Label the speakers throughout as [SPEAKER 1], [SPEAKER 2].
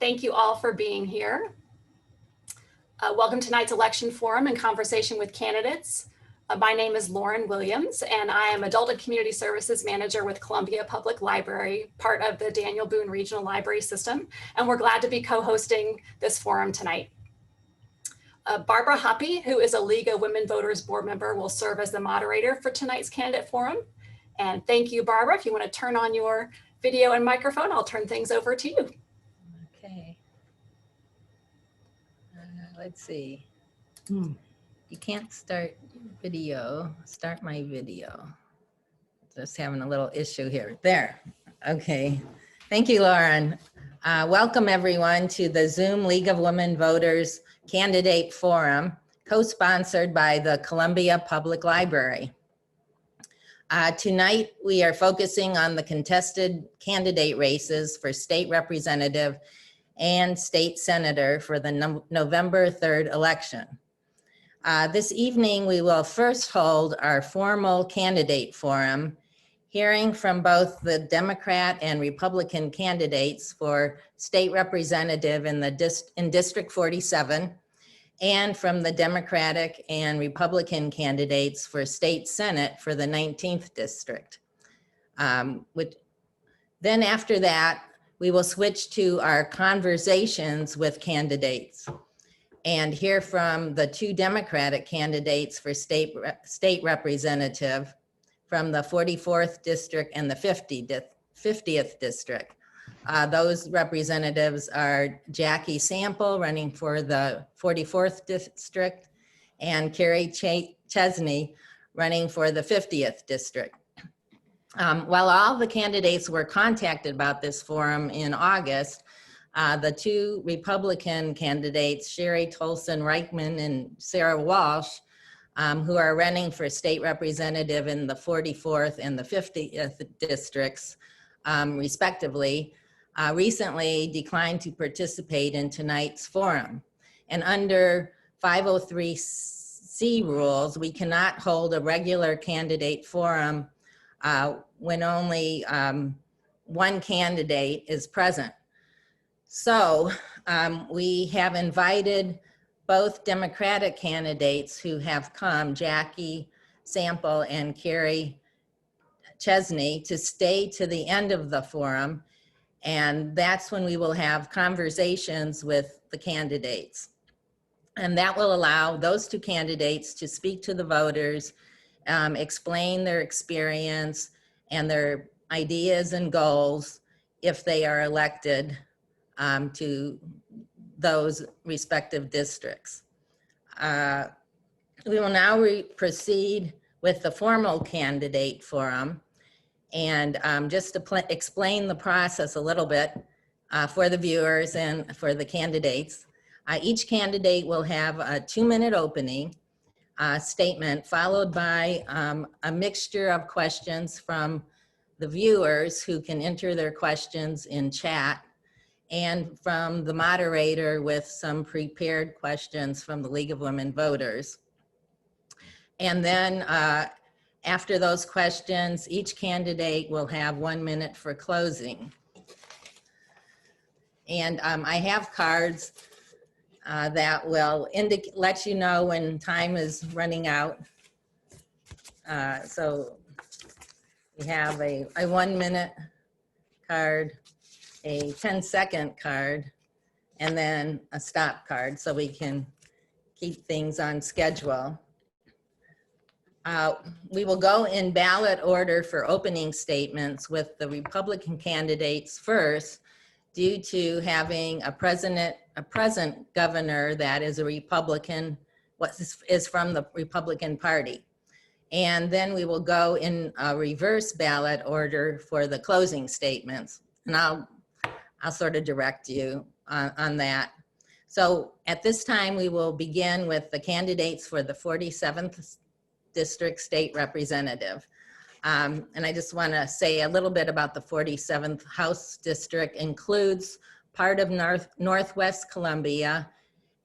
[SPEAKER 1] Thank you all for being here. Welcome to tonight's election forum and conversation with candidates. My name is Lauren Williams, and I am Adult and Community Services Manager with Columbia Public Library, part of the Daniel Boone Regional Library System, and we're glad to be co-hosting this forum tonight. Barbara Hoppe, who is a League of Women Voters board member, will serve as the moderator for tonight's candidate forum. And thank you, Barbara. If you want to turn on your video and microphone, I'll turn things over to you.
[SPEAKER 2] Okay. Let's see. You can't start video. Start my video. Just having a little issue here. There. Okay. Thank you, Lauren. Welcome everyone to the Zoom League of Women Voters Candidate Forum, co-sponsored by the Columbia Public Library. Tonight, we are focusing on the contested candidate races for state representative and state senator for the November 3rd election. This evening, we will first hold our formal candidate forum, hearing from both the Democrat and Republican candidates for state representative in District 47, and from the Democratic and Republican candidates for state senate for the 19th district. Then after that, we will switch to our conversations with candidates and hear from the two Democratic candidates for state representative from the 44th district and the 50th district. Those representatives are Jackie Sample, running for the 44th district, and Carrie Chesney, running for the 50th district. While all the candidates were contacted about this forum in August, the two Republican candidates, Sherry Tolson-Reichman and Sarah Walsh, who are running for state representative in the 44th and the 50th districts, respectively, recently declined to participate in tonight's forum. And under 503C rules, we cannot hold a regular candidate forum when only one candidate is present. So we have invited both Democratic candidates who have come, Jackie Sample and Carrie Chesney, to stay to the end of the forum. And that's when we will have conversations with the candidates. And that will allow those two candidates to speak to the voters, explain their experience and their ideas and goals if they are elected to those respective districts. We will now proceed with the formal candidate forum. And just to explain the process a little bit for the viewers and for the candidates, each candidate will have a 2-minute opening statement followed by a mixture of questions from the viewers who can enter their questions in chat, and from the moderator with some prepared questions from the League of Women Voters. And then after those questions, each candidate will have 1 minute for closing. And I have cards that will let you know when time is running out. So we have a 1 minute card, a 10-second card, and then a stop card so we can keep things on schedule. We will go in ballot order for opening statements with the Republican candidates first, due to having a present governor that is a Republican, is from the Republican Party. And then we will go in a reverse ballot order for the closing statements. And I'll sort of direct you on that. So at this time, we will begin with the candidates for the 47th District State Representative. And I just want to say a little bit about the 47th House District. Includes part of Northwest Columbia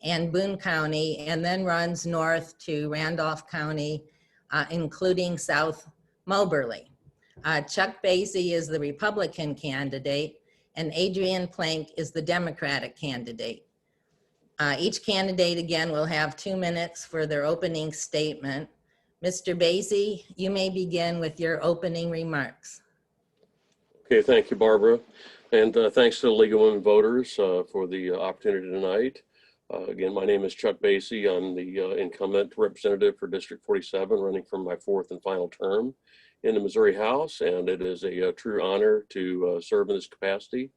[SPEAKER 2] and Boone County, and then runs north to Randolph County, including South Moberly. Chuck Basie is the Republican candidate, and Adrian Plank is the Democratic candidate. Each candidate, again, will have 2 minutes for their opening statement. Mr. Basie, you may begin with your opening remarks.
[SPEAKER 3] Okay, thank you, Barbara. And thanks to the League of Women Voters for the opportunity tonight. Again, my name is Chuck Basie. I'm the incumbent representative for District 47, running for my 4th and final term in the Missouri House, and it is a true honor to serve in this capacity.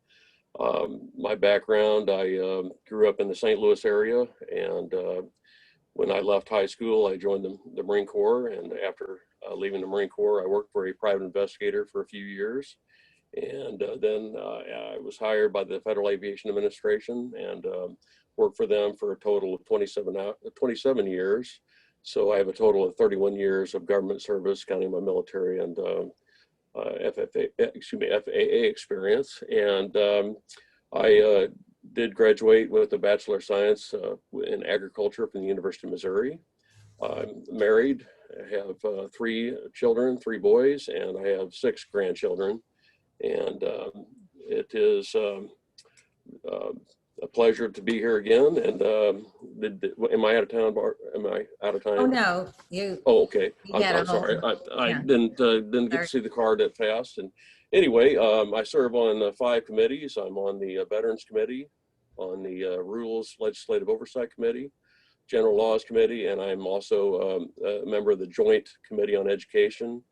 [SPEAKER 3] My background, I grew up in the St. Louis area, and when I left high school, I joined the Marine Corps, and after leaving the Marine Corps, I worked for a private investigator for a few years, and then I was hired by the Federal Aviation Administration and worked for them for a total of 27 years. So I have a total of 31 years of government service, counting my military and FAA experience. And I did graduate with a Bachelor of Science in Agriculture from the University of Missouri. I'm married. I have 3 children, 3 boys, and I have 6 grandchildren. And it is a pleasure to be here again. And am I out of town, Am I out of time?
[SPEAKER 2] Oh, no, you.
[SPEAKER 3] Oh, okay.
[SPEAKER 2] You
[SPEAKER 3] I'm sorry. I
[SPEAKER 2] yeah.
[SPEAKER 3] didn't get to see the card that fast. And anyway, I serve on 5 committees. I'm on the Veterans Committee, on the Rules Legislative Oversight Committee, General Laws Committee, and I'm also a member of the Joint Committee on Education.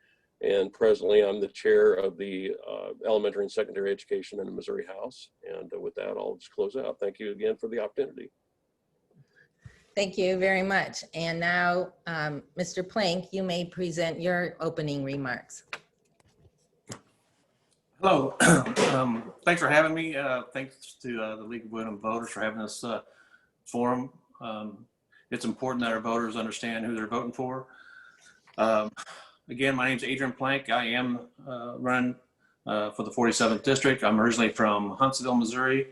[SPEAKER 3] And presently, I'm the chair of the Elementary and Secondary Education in the Missouri House. And with that, I'll just close out. Thank you again for the opportunity.
[SPEAKER 2] Thank you very much. And now, Mr. Plank, you may present your opening remarks.
[SPEAKER 4] Hello. Thanks for having me. Thanks to the League of Women Voters for having this forum. It's important that our voters understand who they're voting for. Again, my name is Adrian Plank. I am running for the 47th District. I'm originally from Huntsville, Missouri,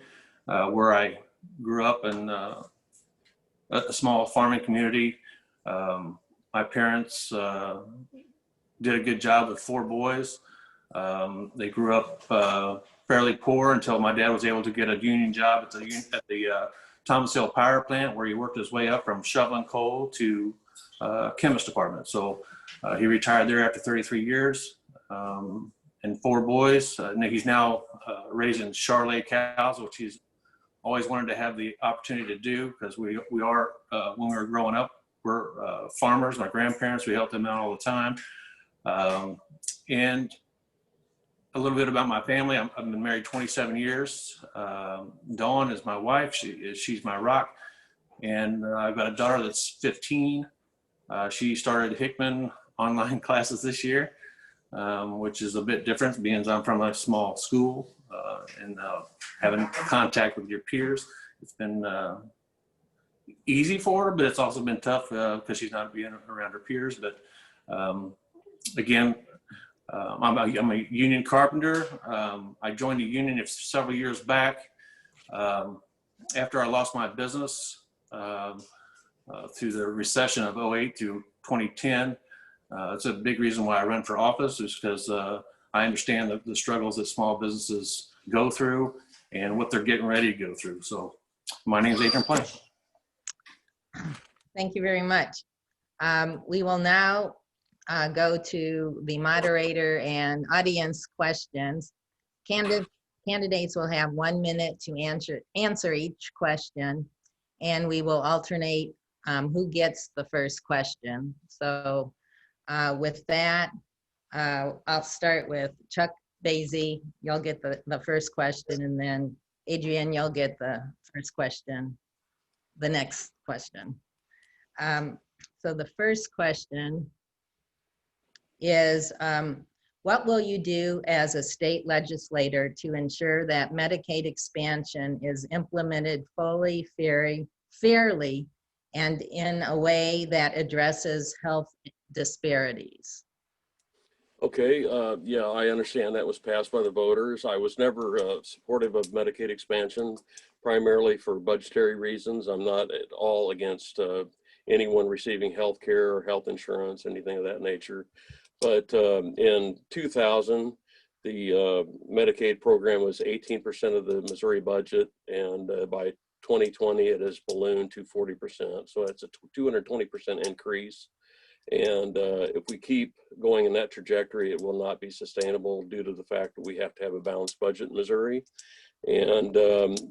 [SPEAKER 4] where I grew up in a small farming community. My parents did a good job with 4 boys. They grew up fairly poor until my dad was able to get a union job at the Thomas Hill Power Plant, where he worked his way up from shoveling coal to chemist department. So he retired there after 33 years and 4 boys. He's now raising Charolais cows, which he's always wanted to have the opportunity to do, because we are, when we were growing up, we're farmers. My grandparents, we helped them out all the time. And a little bit about my family. I've been married 27 years. Dawn is my wife. She's my rock. And I've got a daughter that's 15. She started Hickman online classes this year, which is a bit different, being I'm from a small school and having contact with your peers. It's been easy for her, but it's also been tough because she's not being around her peers. But again, I'm a union carpenter. I joined the union several years back after I lost my business through the recession of 08 to 2010. It's a big reason why I run for office, is because I understand the struggles that small businesses go through and what they're getting ready to go through. So my name is Adrian Plank.
[SPEAKER 2] Thank you very much. We will now go to the moderator and audience questions. Candidates will have 1 minute to answer each question, and we will alternate who gets the first question. So with that, I'll start with Chuck Basie. You'll get the first question, and then Adrian, you'll get the first question, the next question. So the first question is, what will you do as a state legislator to ensure that Medicaid expansion is implemented fully, fairly, and in a way that addresses health disparities?
[SPEAKER 3] Okay, yeah, I understand that was passed by the voters. I was never supportive of Medicaid expansion, primarily for budgetary reasons. I'm not at all against anyone receiving health care or health insurance, anything of that nature. But in 2000, the Medicaid program was 18% of the Missouri budget, and by 2020 it has ballooned to 40%. So that's a 220% increase. And if we keep going in that trajectory, it will not be sustainable due to the fact that we have to have a balanced budget in Missouri. And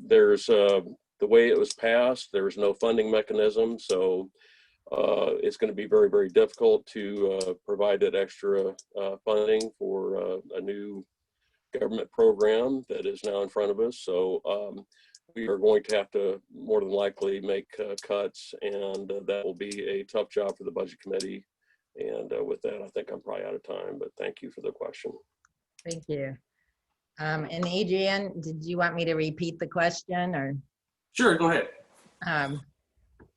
[SPEAKER 3] there's the way it was passed, there was no funding mechanism. So it's going to be very, very difficult to provide that extra funding for a new government program that is now in front of us. So we are going to have to more than likely make cuts, and that will be a tough job for the budget committee. And with that, I think I'm probably out of time, but thank you for the question.
[SPEAKER 2] Thank you. And Adrian, did you want me to repeat the question, or?
[SPEAKER 4] Sure, go ahead.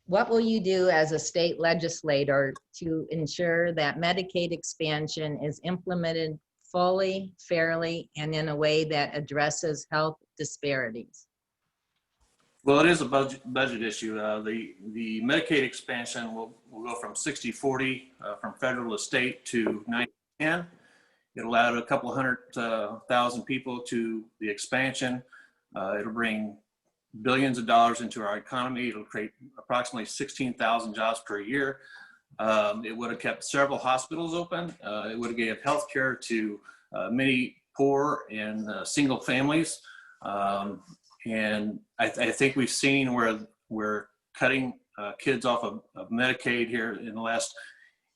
[SPEAKER 2] What will you do as a state legislator to ensure that Medicaid expansion is implemented fully, fairly, and in a way that addresses health disparities?
[SPEAKER 4] Well, it is a budget issue. The Medicaid expansion will go from 60-40 from federal to state to 90-10. It allowed a couple 100,000 people to the expansion. It'll bring billions of dollars into our economy. It'll create approximately 16,000 jobs per year. It would have kept several hospitals open. It would have gave health care to many poor and single families. And I think we've seen where we're cutting kids off of Medicaid here in the last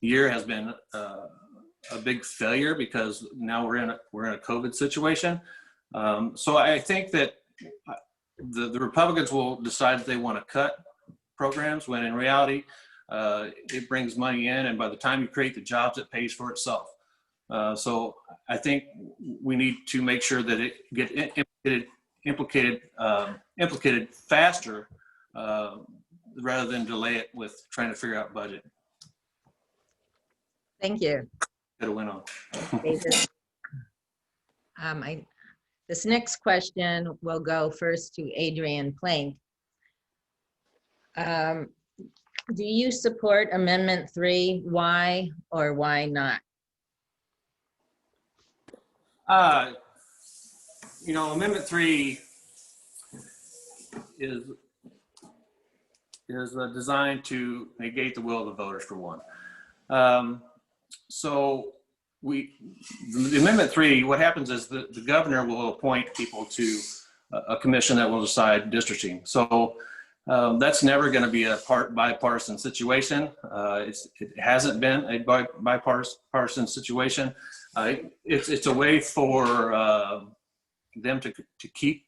[SPEAKER 4] year has been a big failure, because now we're in a COVID situation. So I think that the Republicans will decide that they want to cut programs, when in reality it brings money in, and by the time you create the jobs, it pays for itself. So I think we need to make sure that it get implicated faster rather than delay it with trying to figure out budget.
[SPEAKER 2] Thank you.
[SPEAKER 4] Could have went on.
[SPEAKER 2] This next question will go first to Adrian Plank. Do you support Amendment 3? Why or why not?
[SPEAKER 4] You know, Amendment 3 is designed to negate the will of the voters, for one. So the Amendment 3, what happens is the governor will appoint people to a commission that will decide districting. So that's never going to be a bipartisan situation. It hasn't been a bipartisan situation. It's a way for them to keep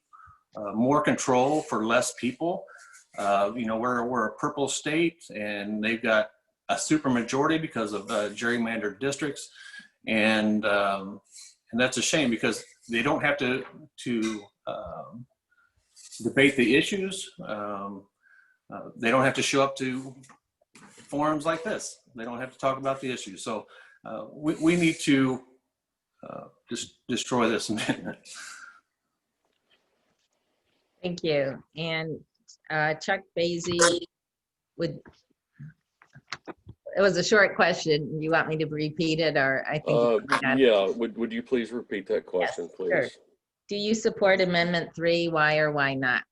[SPEAKER 4] more control for less people. You know, we're a purple state, and they've got a super majority because of gerrymandered districts, and that's a shame, because they don't have to debate the issues. They don't have to show up to forums like this. They don't have to talk about the issues. So we need to just destroy this amendment.
[SPEAKER 2] Thank you. And Chuck Basie, it was a short question. You want me to repeat it, or I think?
[SPEAKER 3] Yeah, would you please repeat that question,
[SPEAKER 2] yes,
[SPEAKER 3] please?
[SPEAKER 2] Sure. Do you support Amendment 3? Why or why not?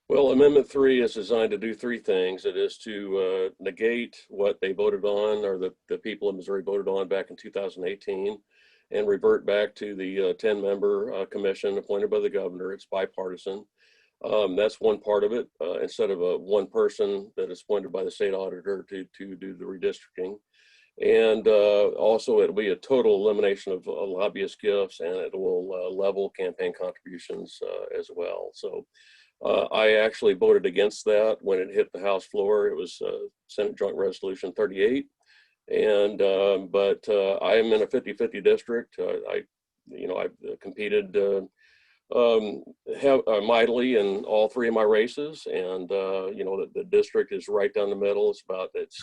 [SPEAKER 3] Well, Amendment 3 is designed to do three things. It is to negate what they voted on, or the people of Missouri voted on back in 2018, and revert back to the 10-member commission appointed by the governor. It's bipartisan. That's one part of it, instead of one person that is appointed by the state auditor to do the redistricting. And also it'll be a total elimination of lobbyist gifts, and it will level campaign contributions as well. So I actually voted against that when it hit the House floor. It was Senate Joint Resolution 38. And but I am in a 50-50 district. I've competed mightily in all three of my races, and the district is right down the middle. It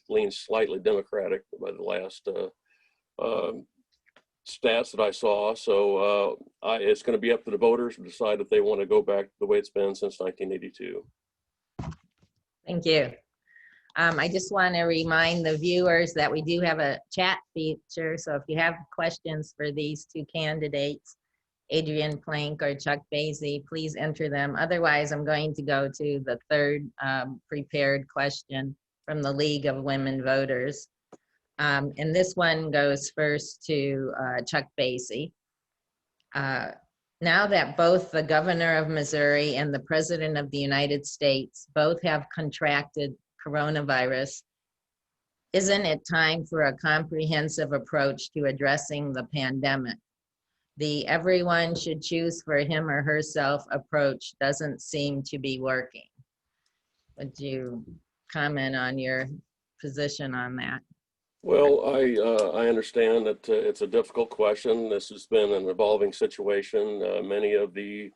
[SPEAKER 3] leans slightly Democratic by the last stats that I saw. So it's going to be up to the voters to decide if they want to go back the way it's been since 1982.
[SPEAKER 2] Thank you. I just want to remind the viewers that we do have a chat feature. So if you have questions for these two candidates, Adrian Plank or Chuck Basie, please enter them. Otherwise, I'm going to go to the third prepared question from the League of Women Voters. And this one goes first to Chuck Basie. Now that both the governor of Missouri and the president of the United States both have contracted coronavirus, isn't it time for a comprehensive approach to addressing the pandemic? The everyone should choose for him or herself approach doesn't seem to be working. Would you comment on your position on that?
[SPEAKER 3] Well, I understand that it's a difficult question. This has been an evolving situation. Many of the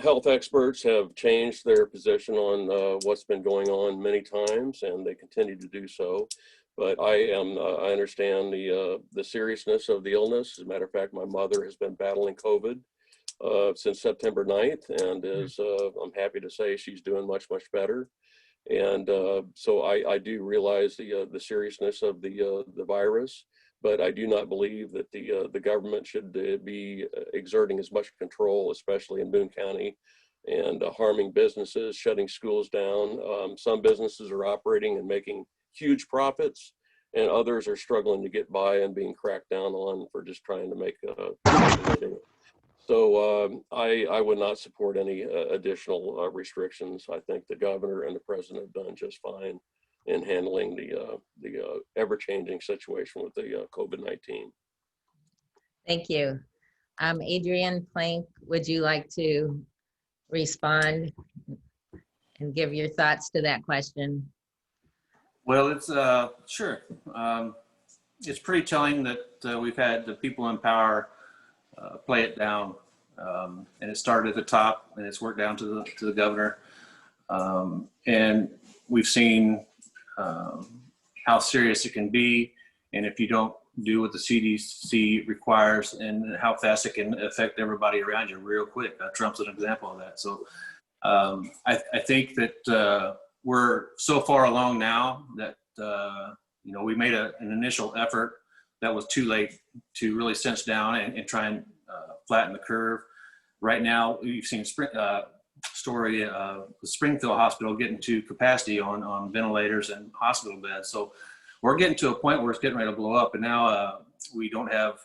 [SPEAKER 3] health experts have changed their position on what's been going on many times, and they continue to do so. But I understand the seriousness of the illness. As a matter of fact, my mother has been battling COVID since September 9th, and I'm happy to say she's doing much better. And so I do realize the seriousness of the virus, but I do not believe that the government should be exerting as much control, especially in Boone County, and harming businesses, shutting schools down. Some businesses are operating and making huge profits, and others are struggling to get by and being cracked down on for just trying to make a living. So I would not support any additional restrictions. I think the governor and the president have done just fine in handling the ever-changing situation with the COVID-19.
[SPEAKER 2] Thank you. Adrian Plank, would you like to respond and give your thoughts to that question?
[SPEAKER 4] Well, it's sure. It's pretty telling that we've had the people in power play it down, and it started at the top and it's worked down to the governor, and we've seen how serious it can be, and if you don't do what the CDC requires, and how fast it can affect everybody around you real quick. Trump's an example of that. So I think that we're so far along now that we made an initial effort that was too late to really cinch down and try and flatten the curve. Right now, we've seen story of the Springfield Hospital getting to capacity on ventilators and hospital beds. So we're getting to a point where it's getting ready to blow up. And now we don't have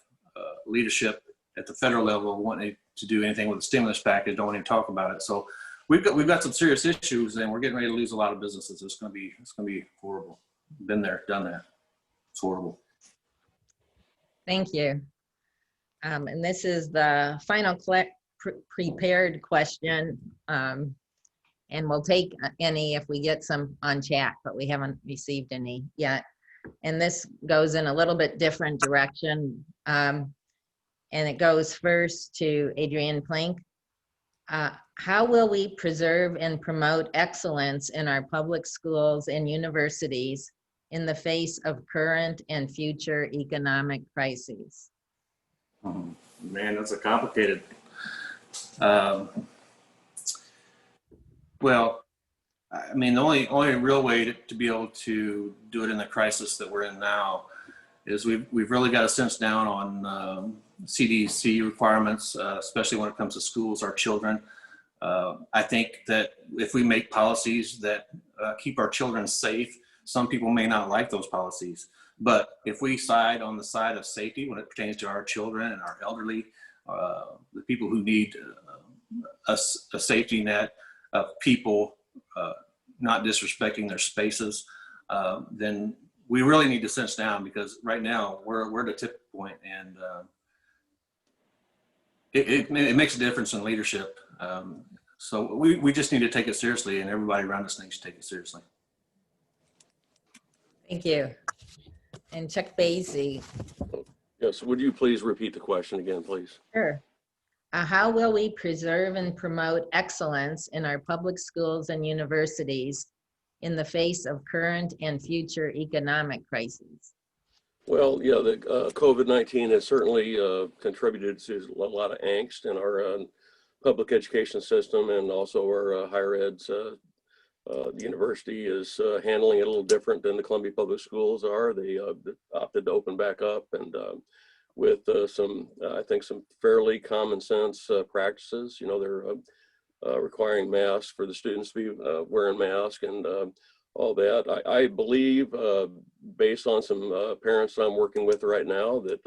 [SPEAKER 4] leadership at the federal level wanting to do anything with the stimulus package, don't want to talk about it. So we've got some serious issues, and we're getting ready to lose a lot of businesses. It's going to be horrible. Been there, done that. It's horrible.
[SPEAKER 2] Thank you. And this is the final prepared question, and we'll take any if we get some on chat, but we haven't received any yet. And this goes in a little bit different direction, and it goes first to Adrian Plank. How will we preserve and promote excellence in our public schools and universities in the face of current and future economic crises?
[SPEAKER 4] Man, that's a complicated. Well, I mean, the only real way to be able to do it in the crisis that we're in now is we've really got to cinch down on CDC requirements, especially when it comes to schools, our children. I think that if we make policies that keep our children safe, some people may not like those policies. But if we side on the side of safety when it pertains to our children and our elderly, the people who need a safety net of people not disrespecting their spaces, then we really need to cinch down, because right now we're at a tipping point, and it makes a difference in leadership. So we just need to take it seriously, and everybody around us needs to take it seriously.
[SPEAKER 2] Thank you. And Chuck Basie.
[SPEAKER 3] Yes, would you please repeat the question again, please?
[SPEAKER 2] Sure. How will we preserve and promote excellence in our public schools and universities in the face of current and future economic crises?
[SPEAKER 3] Well, yeah, the COVID-19 has certainly contributed to a lot of angst in our public education system, and also our higher ed The university is handling it a little different than the Columbia Public Schools are. They opted to open back up, and with some, I think, some fairly common sense practices. You know, they're requiring masks for the students to be wearing masks and all that. I believe, based on some parents I'm working with right now, that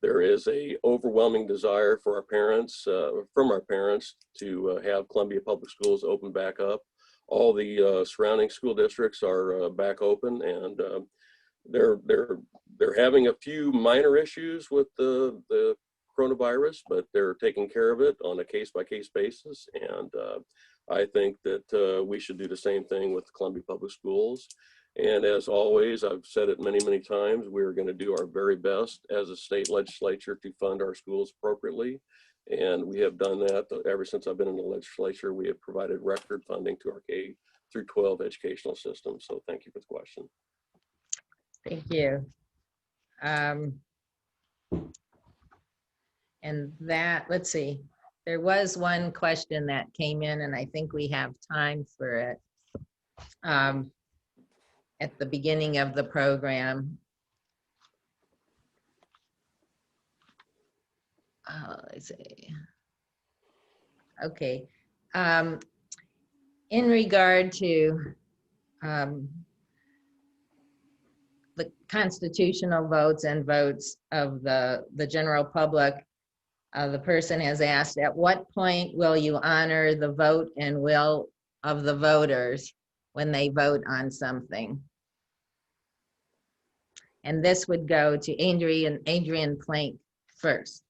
[SPEAKER 3] there is a overwhelming desire for our parents, from our parents, to have Columbia Public Schools open back up. All the surrounding school districts are back open, and they're having a few minor issues with the coronavirus, but they're taking care of it on a case-by-case basis. And I think that we should do the same thing with Columbia Public Schools. And as always, I've said it many, many times, we're going to do our very best as a state legislature to fund our schools appropriately. And we have done that ever since I've been in the legislature. We have provided record funding to our K through 12 educational system. So thank you for the question.
[SPEAKER 2] Thank you. And that, let's see, there was one question that came in, and I think we have time for it at the beginning of the program. Let's see. Okay. In regard to the constitutional votes and votes of the general public, the person has asked, at what point will you honor the vote and will of the voters when they vote on something? And this would go to Adrian Plank first.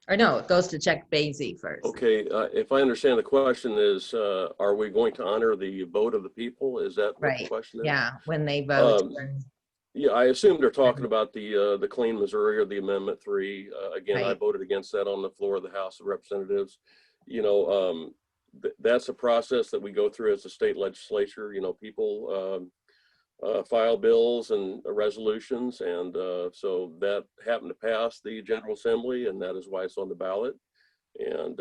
[SPEAKER 2] Or no, it goes to Chuck Basie first.
[SPEAKER 3] Okay, if I understand the question is, are we going to honor the vote of the people? Is that what the question is?
[SPEAKER 2] Yeah, when they vote.
[SPEAKER 3] Yeah, I assume they're talking about the Clean Missouri or the Amendment 3. Again,
[SPEAKER 2] Right.
[SPEAKER 3] I voted against that on the floor of the House of Representatives. You know, that's a process that we go through as a state legislature. You know, people file bills and resolutions, and so that happened to pass the General Assembly, and that is why it's on the ballot. And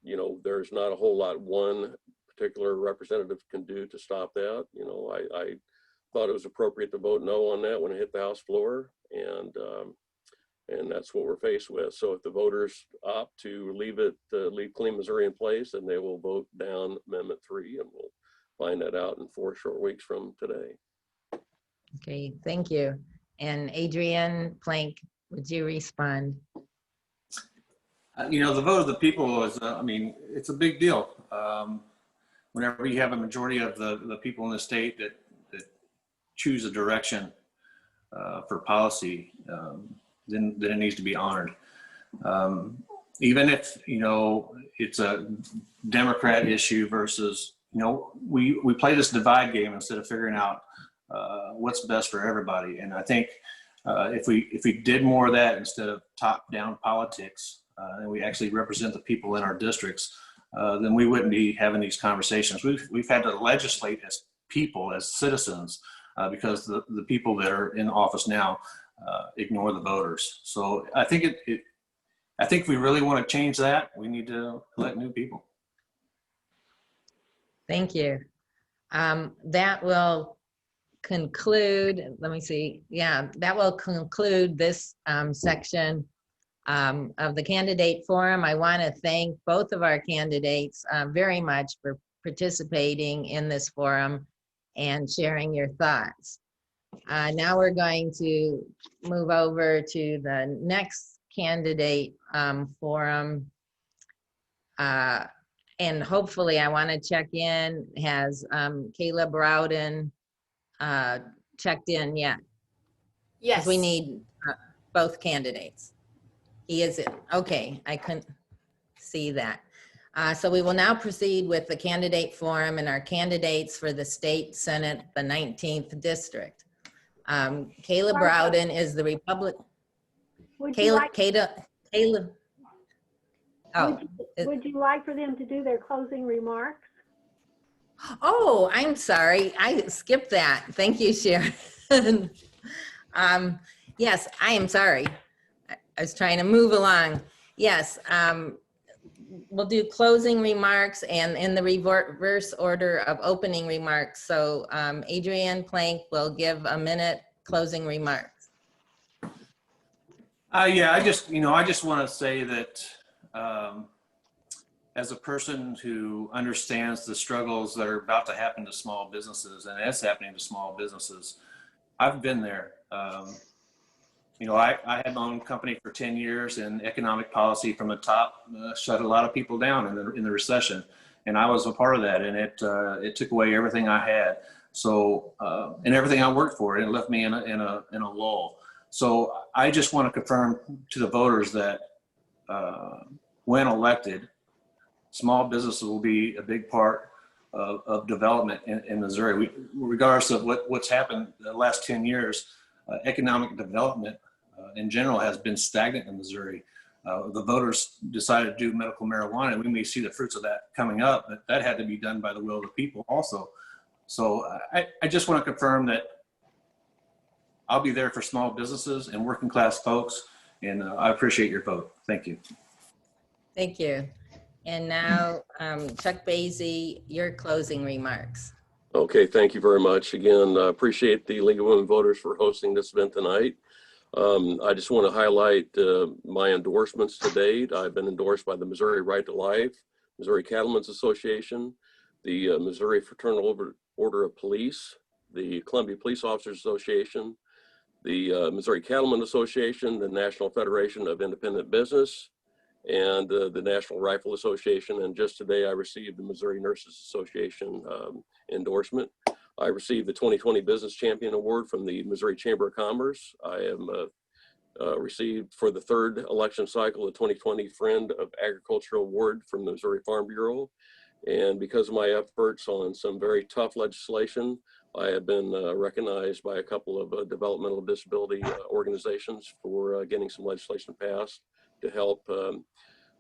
[SPEAKER 3] you know, there's not a whole lot one particular representative can do to stop that. You know, I thought it was appropriate to vote no on that when it hit the House floor, and that's what we're faced with. So if the voters opt to leave Clean Missouri in place, then they will vote down Amendment 3, and we'll find that out in 4 short weeks from today.
[SPEAKER 2] Okay, thank you. And Adrian Plank, would you respond?
[SPEAKER 4] You know, the vote of the people is, I mean, it's a big deal. Whenever you have a majority of the people in the state that choose a direction for policy, then it needs to be honored. Even if, you know, it's a Democrat issue versus, you know, we play this divide game instead of figuring out what's best for everybody. And I think if we did more of that instead of top-down politics, and we actually represent the people in our districts, then we wouldn't be having these conversations. We've had to legislate as people, as citizens, because the people that are in office now ignore the voters. So I think I think if we really want to change that, we need to elect new people.
[SPEAKER 2] Thank you. That will conclude, let me see. Yeah, that will conclude this section of the candidate forum. I want to thank both of our candidates very much for participating in this forum and sharing your thoughts. Now we're going to move over to the next candidate forum. And hopefully, I want to check in, has Caleb Rowden checked in yet?
[SPEAKER 1] Yes.
[SPEAKER 2] Because we need both candidates. He is in. Okay, I couldn't see that. So we will now proceed with the candidate forum and our candidates for the state senate, the 19th district. Caleb Rowden is the Republican. Caleb. Oh.
[SPEAKER 5] Would you like for them to do their closing remarks?
[SPEAKER 2] Oh, I'm sorry. I skipped that. Thank you, Sharon. Yes, I am sorry. I was trying to move along. Yes, we'll do closing remarks and in the reverse order of opening remarks. So Adrienne Plank will give a minute closing remarks.
[SPEAKER 4] Yeah, I just want to say that as a person who understands the struggles that are about to happen to small businesses, and it's happening to small businesses, I've been there. I had my own company for 10 years, and economic policy from the top shut a lot of people down in the recession. And I was a part of that, and it took away everything I had. So, and everything I worked for, and it left me in a lull. So I just want to confirm to the voters that when elected, small businesses will be a big part of development in Missouri. Regardless of what's happened the last 10 years, economic development in general has been stagnant in Missouri. The voters decided to do medical marijuana, and we may see the fruits of that coming up, but that had to be done by the will of the people also. So I just want to confirm that I'll be there for small businesses and working class folks, and I appreciate your vote. Thank you.
[SPEAKER 2] Thank you. And now, Chuck Basie, your closing remarks.
[SPEAKER 3] Okay, thank you very much. Again, appreciate the League of Women Voters for hosting this event tonight. I just want to highlight my endorsements to date. I've been endorsed by the Missouri Right to Life, Missouri Cattlemen's Association, the Missouri Fraternal Order of Police, the Columbia Police Officers Association, the Missouri Cattlemen Association, the National Federation of Independent Business, and the National Rifle Association. And just today I received the Missouri Nurses Association endorsement. I received the 2020 Business Champion Award from the Missouri Chamber of Commerce. I am received for the third election cycle the 2020 Friend of Agriculture Award from the Missouri Farm Bureau. And because of my efforts on some very tough legislation, I have been recognized by a couple of developmental disability organizations for getting some legislation passed to help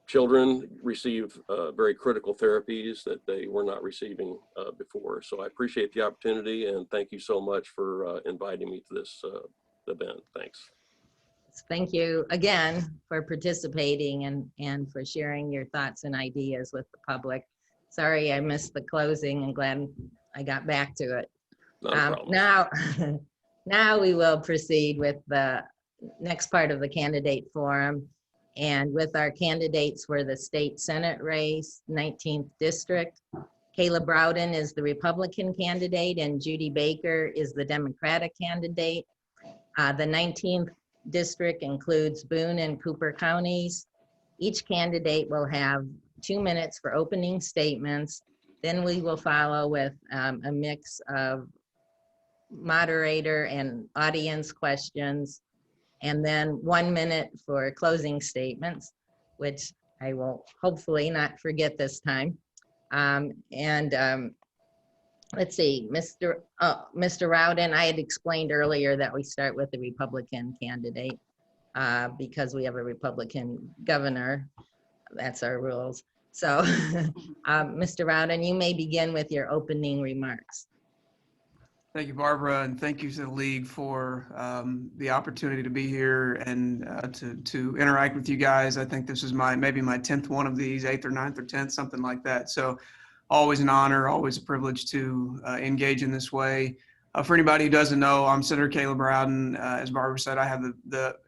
[SPEAKER 3] children receive very critical therapies that they were not receiving before. So I appreciate the opportunity, and thank you so much for inviting me to this event. Thanks.
[SPEAKER 2] Thank you again for participating and for sharing your thoughts and ideas with the public. Sorry I missed the closing, and glad I got back to it.
[SPEAKER 3] Not a problem.
[SPEAKER 2] Now we will proceed with the next part of the candidate forum. And with our candidates for the state Senate race, 19th district, Caleb Rowden is the Republican candidate and Judy Baker is the Democratic candidate. The 19th district includes Boone and Cooper counties. Each candidate will have 2 minutes for opening statements. Then we will follow with a mix of moderator and audience questions, and then 1 minute for closing statements, which I will hopefully not forget this time. Let's see, Mr. Rowden, I had explained earlier that we start with the Republican candidate because we have a Republican governor. That's our rules. So, Mr. Rowden, you may begin with your opening remarks.
[SPEAKER 6] Thank you, Barbara, and thank you to the League for the opportunity to be here and to interact with you guys. I think this is maybe my 10th one of these, 8th or 9th or 10th, something like that. So always an honor, always a privilege to engage in this way. For anybody who doesn't know, I'm Senator Caleb Rowden. As Barbara said, I have the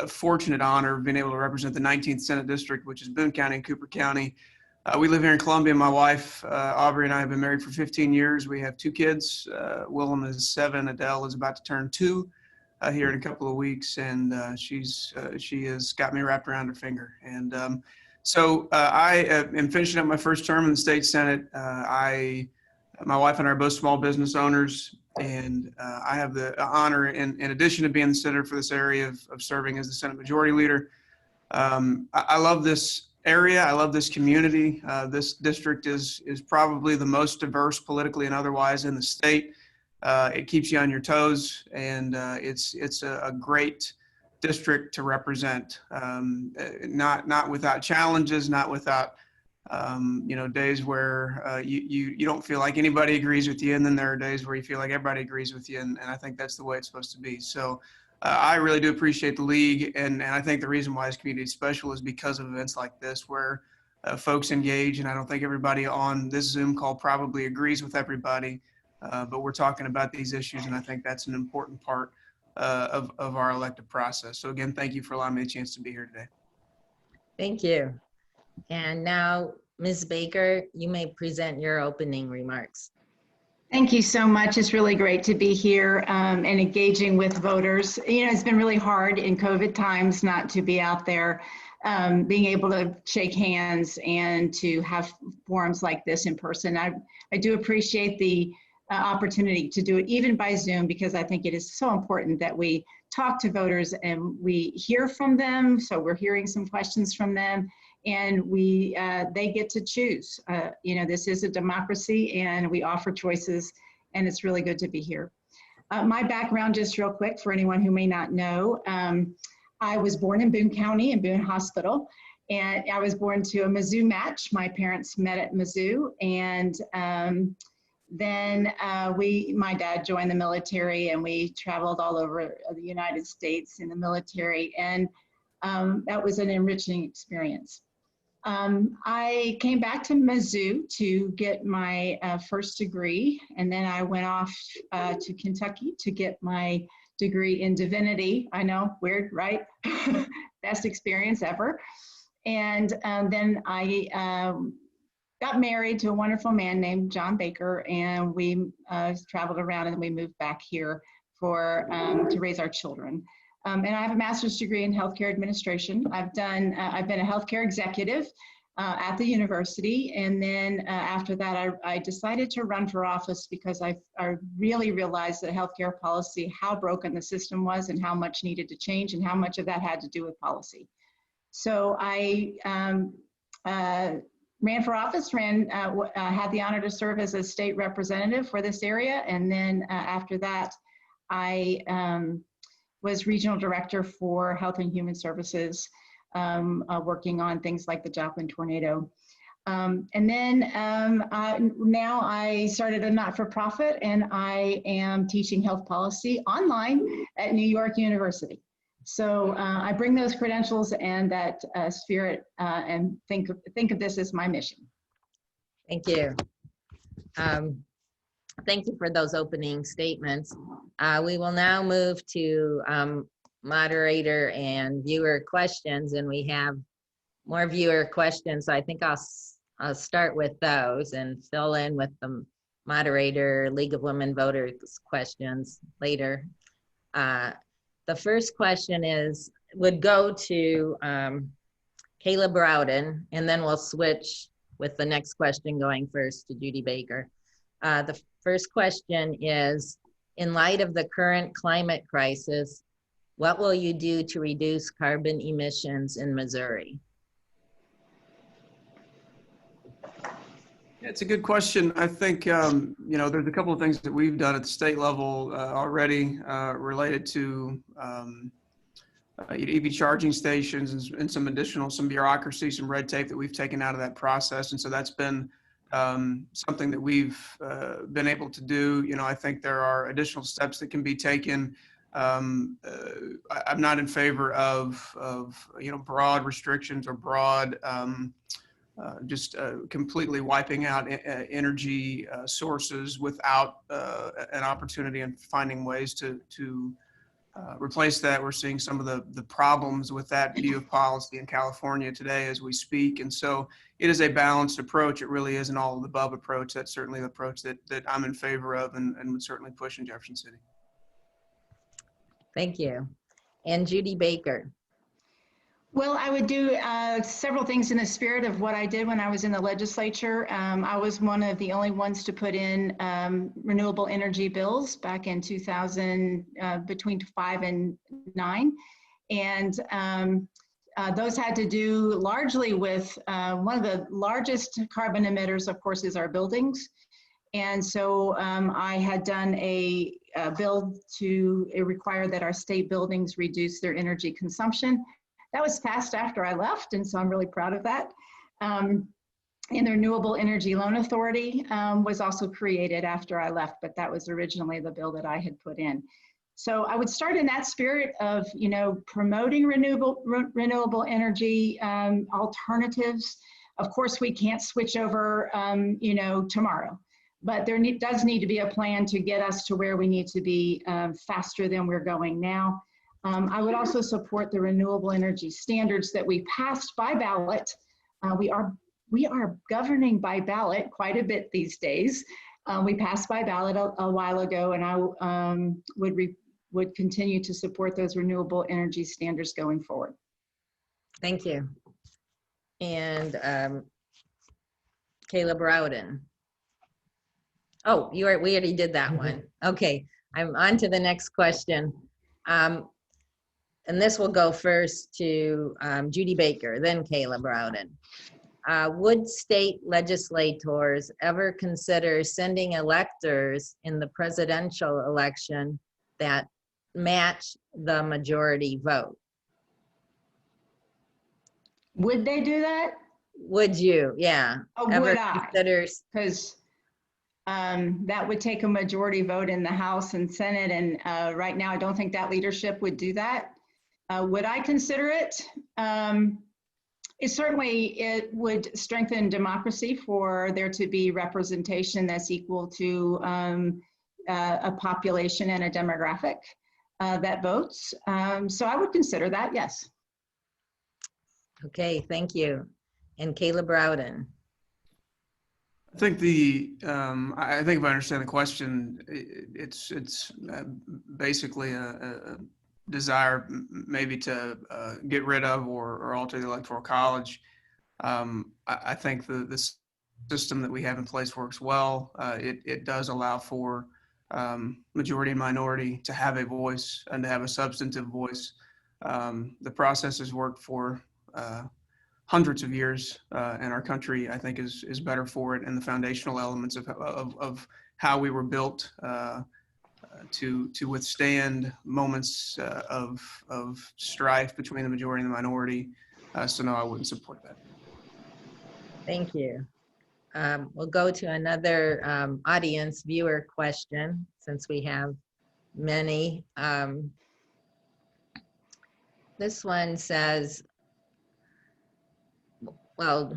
[SPEAKER 6] fortunate honor of being able to represent the 19th Senate District, which is Boone County and Cooper County. We live here in Columbia. My wife, Aubrey, and I have been married for 15 years. We have 2 kids. Willem is 7. Adele is about to turn 2 here in a couple of weeks, and she has got me wrapped around her finger. And so I am finishing up my first term in the state Senate. My wife and I are both small business owners, and I have the honor, in addition to being the senator for this area, of serving as the Senate Majority Leader. I love this area. I love this community. This district is probably the most diverse politically and otherwise in the state. It keeps you on your toes, and it's a great district to represent. Not without challenges, not without days where you don't feel like anybody agrees with you, and then there are days where you feel like everybody agrees with you, and I think that's the way it's supposed to be. So I really do appreciate the League, and I think the reason why this community is special is because of events like this, where folks engage, and I don't think everybody on this Zoom call probably agrees with everybody, but we're talking about these issues, and I think that's an important part of our elective process. So again, thank you for allowing me a chance to be here today.
[SPEAKER 2] Thank you. And now, Ms. Baker, you may present your opening remarks.
[SPEAKER 7] Thank you so much. It's really great to be here and engaging with voters. You know, it's been really hard in COVID times not to be out there, being able to shake hands and to have forums like this in person. I do appreciate the opportunity to do it even by Zoom, because I think it is so important that we talk to voters and we hear from them. So we're hearing some questions from them, and they get to choose. You know, this is a democracy and we offer choices, and it's really good to be here. My background, just real quick for anyone who may not know, I was born in Boone County in Boone Hospital, and I was born to a Mizzou match. My parents met at Mizzou, and then my dad joined the military, and we traveled all over the United States in the military, and that was an enriching experience. I came back to Mizzou to get my first degree, and then I went off to Kentucky to get my degree in divinity. I know, weird, right? Best experience ever. And then I got married to a wonderful man named John Baker, and we traveled around, and then we moved back here to raise our children. And I have a master's degree in healthcare administration. I've been a healthcare executive at the university. And then after that, I decided to run for office because I really realized that healthcare policy, how broken the system was and how much needed to change and how much of that had to do with policy. So I ran for office, had the honor to serve as a state representative for this area. And then after that, I was regional director for Health and Human Services, working on things like the Joplin tornado. And then now I started a not-for-profit, and I am teaching health policy online at New York University. So I bring those credentials and that spirit and think of this as my mission.
[SPEAKER 2] Thank you. Thank you for those opening statements. We will now move to moderator and viewer questions, and we have more viewer questions. So I think I'll start with those and fill in with the moderator, League of Women Voters questions later. The first question would go to Caleb Rowden, and then we'll switch with the next question going first to Judy Baker. The first question is, in light of the current climate crisis, what will you do to reduce carbon emissions in Missouri?
[SPEAKER 6] Yeah, it's a good question. I think, you know, there's a couple of things that we've done at the state level already related to EV charging stations and some bureaucracy, some red tape that we've taken out of that process. And so that's been something that we've been able to do. You know, I think there are additional steps that can be taken. I'm not in favor of you know, broad restrictions or broad just completely wiping out energy sources without an opportunity and finding ways to replace that. We're seeing some of the problems with that view of policy in California today as we speak. And so it is a balanced approach. It really is an all of the above approach. That's certainly the approach that I'm in favor of and would certainly push in Jefferson City.
[SPEAKER 2] Thank you. And Judy Baker.
[SPEAKER 7] Well, I would do several things in the spirit of what I did when I was in the legislature. I was one of the only ones to put in renewable energy bills back in 2000, between 5 and 9. And those had to do largely with one of the largest carbon emitters, of course, is our buildings. And so I had done a bill to require that our state buildings reduce their energy consumption. That was passed after I left, and so I'm really proud of that. And the Renewable Energy Loan Authority was also created after I left, but that was originally the bill that I had put in. So I would start in that spirit of, you know, promoting renewable energy alternatives, Of course, we can't switch over, tomorrow, but there does need to be a plan to get us to where we need to be faster than we're going now. I would also support the renewable energy standards that we passed by ballot. We are governing by ballot quite a bit these days. We passed by ballot a while ago, and I would continue to support those renewable energy standards going forward.
[SPEAKER 2] Thank you. And Caleb Rowden. Oh, we already did that one. Okay, I'm on to the next question. And this will go first to Judy Baker, then Caleb Rowden. Would state legislators ever consider sending electors in the presidential election that match the majority vote?
[SPEAKER 7] Would they do that?
[SPEAKER 2] Would you? Yeah.
[SPEAKER 7] Oh,
[SPEAKER 2] Ever
[SPEAKER 7] would I?
[SPEAKER 2] consider?
[SPEAKER 7] Because that would take a majority vote in the House and Senate, and right now I don't think that leadership would do that. Would I consider it? It would strengthen democracy for there to be representation that's equal to a population and a demographic that votes. So I would consider that, yes.
[SPEAKER 2] Okay, thank you. And Caleb Rowden.
[SPEAKER 6] I think I think if I understand the question, it's basically a desire maybe to get rid of or alter the Electoral College. I think the system that we have in place works well. It does allow for majority and minority to have a voice and to have a substantive voice. The process has worked for hundreds of years, and our country, I think, is better for it. And the foundational elements of how we were built to withstand moments of strife between the majority and the minority. So no, I wouldn't support that.
[SPEAKER 2] Thank you. We'll go to another audience viewer question since we have many. This one says, well,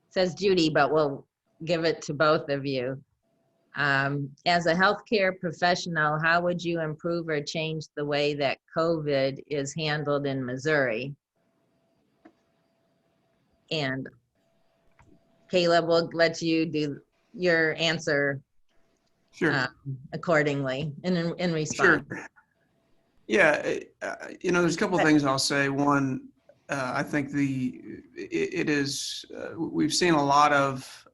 [SPEAKER 2] says Judy, but we'll give it to both of you. As a healthcare professional, how would you improve or change the way that COVID is handled in Missouri? And Caleb, we'll let you do your answer
[SPEAKER 6] Sure.
[SPEAKER 2] Accordingly in response.
[SPEAKER 6] Sure. Yeah, there's a couple of things I'll say. One, I think we've seen a lot of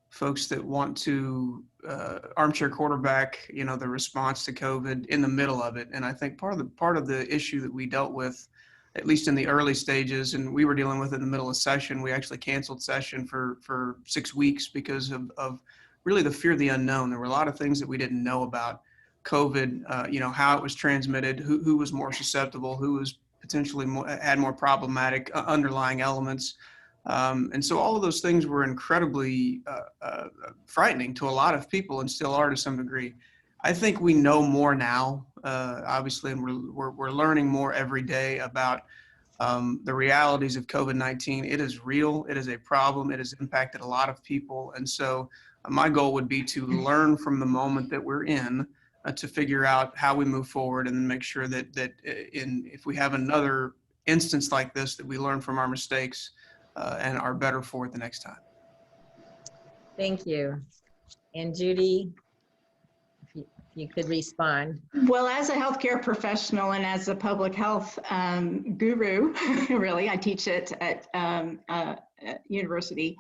[SPEAKER 6] folks that want to armchair quarterback, the response to COVID in the middle of it. And I think part of the issue that we dealt with, at least in the early stages, and we were dealing with it in the middle of session, we actually canceled session for 6 weeks because of really the fear of the unknown. There were a lot of things that we didn't know about COVID, how it was transmitted, who was more susceptible, who was potentially had more problematic underlying elements. And so all of those things were incredibly frightening to a lot of people and still are to some degree. I think we know more now, obviously, and we're learning more every day about the realities of COVID-19. It is real. It is a problem. It has impacted a lot of people. And so my goal would be to learn from the moment that we're in to figure out how we move forward and make sure that if we have another instance like this, that we learn from our mistakes and are better for it the next time.
[SPEAKER 2] Thank you. And Judy, if you could respond.
[SPEAKER 7] Well, as a healthcare professional and as a public health guru, really, I teach it at university,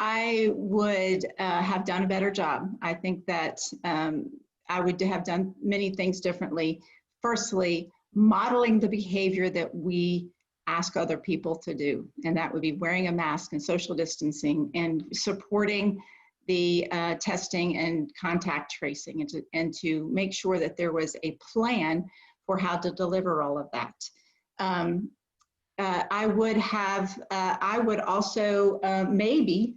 [SPEAKER 7] I would have done a better job. I think that I would have done many things differently. Firstly, modeling the behavior that we ask other people to do, and that would be wearing a mask and social distancing and supporting the testing and contact tracing, and to make sure that there was a plan for how to deliver all of that. I would also maybe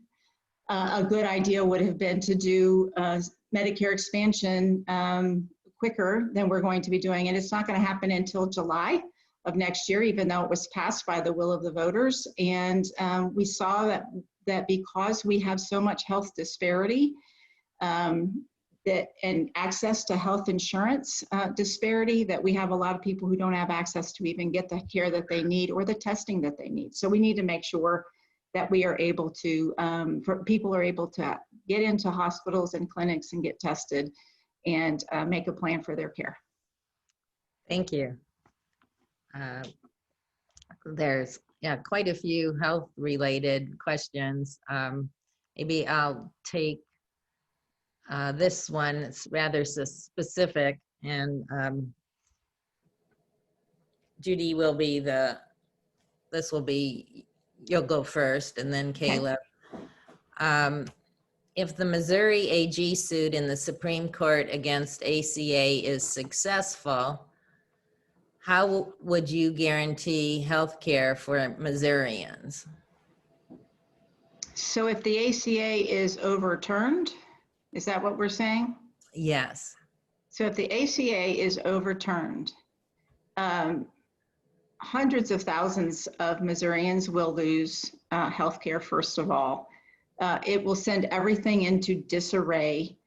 [SPEAKER 7] a good idea would have been to do Medicare expansion quicker than we're going to be doing. And it's not going to happen until July of next year, even though it was passed by the will of the voters. And we saw that because we have so much health disparity, and access to health insurance disparity, that we have a lot of people who don't have access to even get the care that they need or the testing that they need. So we need to make sure that we are able to, people are able to get into hospitals and clinics and get tested and make a plan for their care.
[SPEAKER 2] Thank you. There's quite a few health related questions. Maybe I'll take this one. It's rather specific, and Judy will be you'll go first, and then Caleb. If the Missouri AG suit in the Supreme Court against ACA is successful, how would you guarantee health care for Missourians?
[SPEAKER 7] So if the ACA is overturned, is that what we're saying?
[SPEAKER 2] Yes.
[SPEAKER 7] So if the ACA is overturned, hundreds of thousands of Missourians will lose health care, first of all. It will send everything into disarray.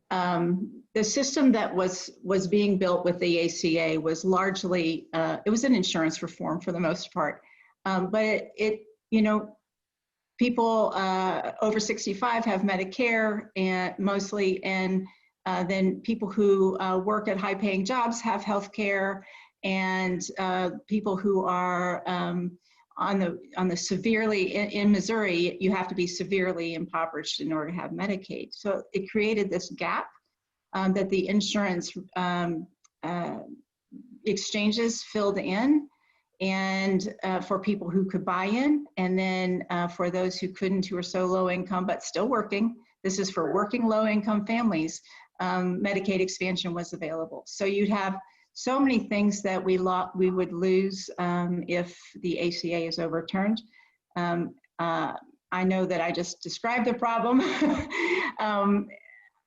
[SPEAKER 7] The system that was being built with the ACA was largely, it was an insurance reform for the most part. But people over 65 have Medicare, and mostly, and then people who work at high-paying jobs have health care, and people who are on the severely, in Missouri, you have to be severely impoverished in order to have Medicaid. So it created this gap that the insurance exchanges filled in, and for people who could buy in, and then for those who couldn't, who are so low income but still working. This is for working low income families. Medicaid expansion was available. So you'd have so many things that we would lose if the ACA is overturned. I know that I just described the problem.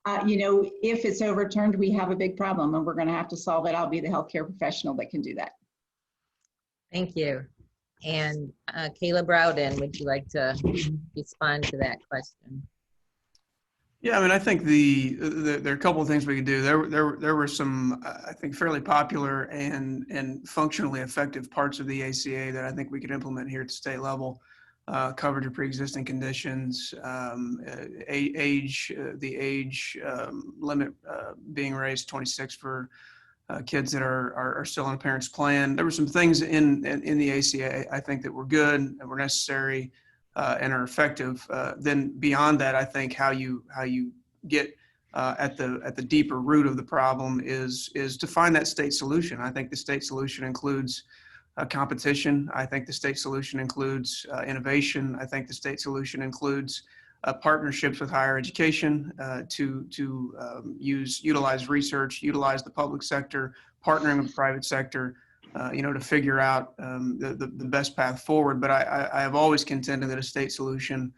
[SPEAKER 7] If it's overturned, we have a big problem, and we're going to have to solve it. I'll be the healthcare professional that can do that.
[SPEAKER 2] Thank you. And Caleb Rowden, would you like to respond to that question?
[SPEAKER 6] Yeah, I mean, I think there are a couple of things we could do. There were some, I think, fairly popular and functionally effective parts of the ACA that I think we could implement here at the state level. Coverage of pre-existing conditions, the age limit being raised 26 for kids that are still on a parent's plan. There were some things in the ACA I think that were good and were necessary and are effective. Then beyond that, I think how you get at the deeper root of the problem is to find that state solution. I think the state solution includes competition. I think the state solution includes innovation. I think the state solution includes partnerships with higher education to utilize research, utilize the public sector, partnering with the private sector, to figure out the best path forward. But I have always contended that a state solution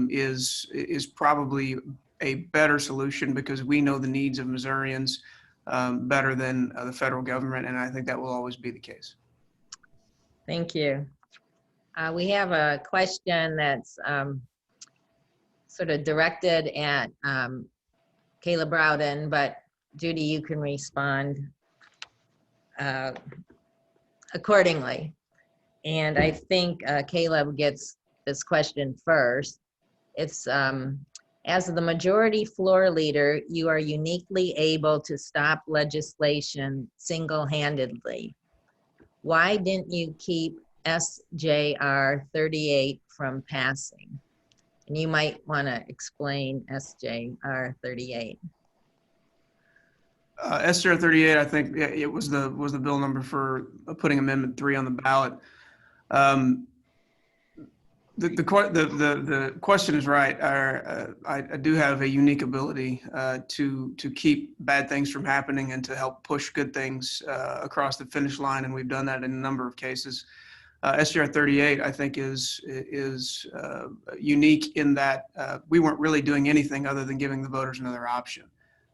[SPEAKER 6] is probably a better solution because we know the needs of Missourians better than the federal government, and I think that will always be the case.
[SPEAKER 2] Thank you. We have a question that's sort of directed at Caleb Rowden, but Judy, you can respond accordingly. And I think Caleb gets this question first. It's, as the majority floor leader, you are uniquely able to stop legislation single-handedly. Why didn't you keep SJR 38 from passing? And you might want to explain SJR 38.
[SPEAKER 6] SJR 38, I think it was the bill number for putting Amendment 3 on the ballot. The question is right. I do have a unique ability to keep bad things from happening and to help push good things across the finish line, and we've done that in a number of cases. SJR 38, I think, is unique in that we weren't really doing anything other than giving the voters another option.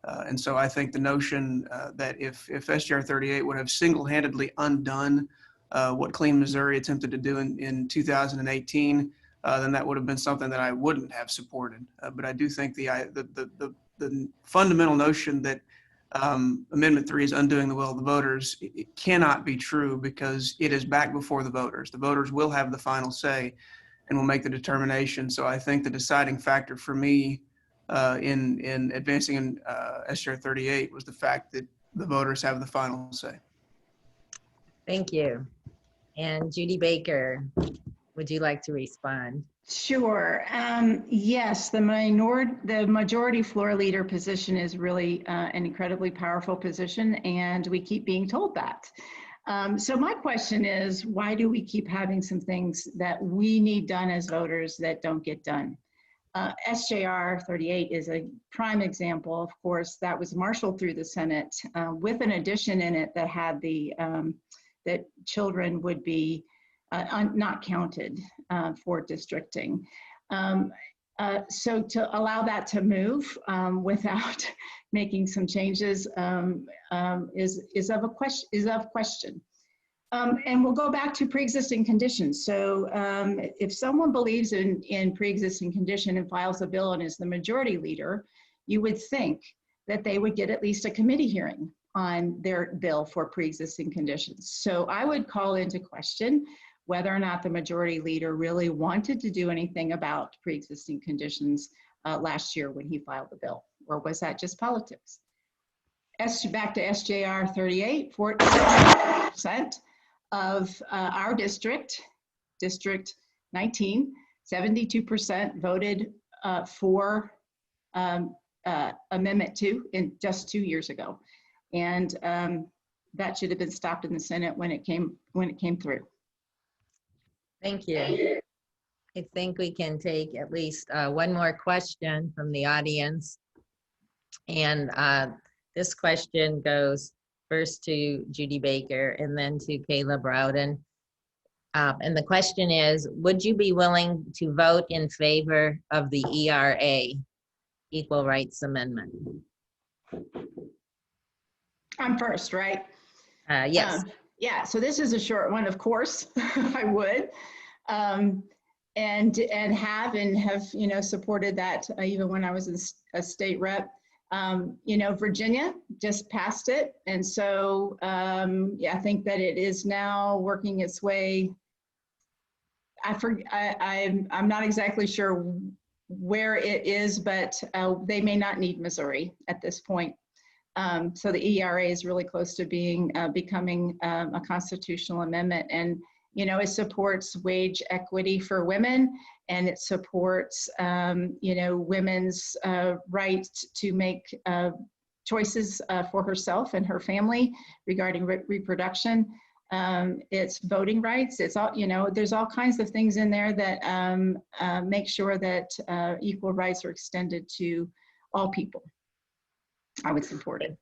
[SPEAKER 6] And so I think the notion that if SJR 38 would have single-handedly undone what Clean Missouri attempted to do in 2018, then that would have been something that I wouldn't have supported. But I do think the fundamental notion that Amendment 3 is undoing the will of the voters, it cannot be true because it is back before the voters. The voters will have the final say and will make the determination. So I think the deciding factor for me in advancing in SJR 38 was the fact that the voters have the final say.
[SPEAKER 2] Thank you. And Judy Baker, would you like to respond?
[SPEAKER 7] Sure. Yes, the majority floor leader position is really an incredibly powerful position, and we keep being told that. So my question is, why do we keep having some things that we need done as voters that don't get done? SJR 38 is a prime example. Of course, that was marshaled through the Senate with an addition in it that had that children would be not counted for districting. So to allow that to move without making some changes is of question. And we'll go back to pre-existing conditions. So if someone believes in pre-existing condition and files a bill and is the majority leader, you would think that they would get at least a committee hearing on their bill for pre-existing conditions. So I would call into question whether or not the majority leader really wanted to do anything about pre-existing conditions last year when he filed the bill, or was that just politics? Back to SJR 38, 40% of our district, District 19, 72% voted for Amendment 2 in just 2 years ago. And that should have been stopped in the Senate when it came through.
[SPEAKER 2] Thank you. I think we can take at least one more question from the audience. And this question goes first to Judy Baker and then to Caleb Rowden. And the question is, would you be willing to vote in favor of the ERA, Equal Rights Amendment?
[SPEAKER 7] I'm first, right?
[SPEAKER 2] Yes.
[SPEAKER 7] Yeah, so this is a short one, of course, I would. And have supported that even when I was a state rep. Virginia just passed it. And so, yeah, I think that it is now working its way. I'm not exactly sure where it is, but they may not need Missouri at this point. So the ERA is really close to becoming a constitutional amendment, and it supports wage equity for women, and it supports women's right to make choices for herself and her family regarding reproduction. It's voting rights. It's all there's all kinds of things in there that make sure that equal rights are extended to all people. I would support it.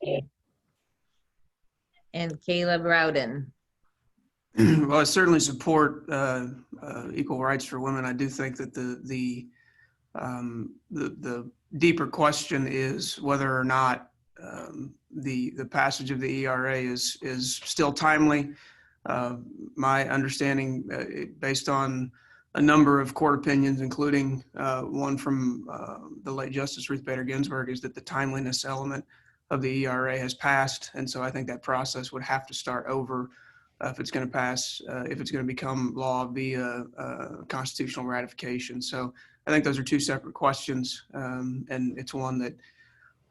[SPEAKER 2] And Caleb Rowden.
[SPEAKER 6] Well, I certainly support equal rights for women. I do think that the deeper question is whether or not the passage of the ERA is still timely. My understanding, based on a number of court opinions, including one from the late Justice Ruth Bader Ginsburg, is that the timeliness element of the ERA has passed. And so I think that process would have to start over if it's going to pass, if it's going to become law via constitutional ratification. So I think those are two separate questions. And it's one that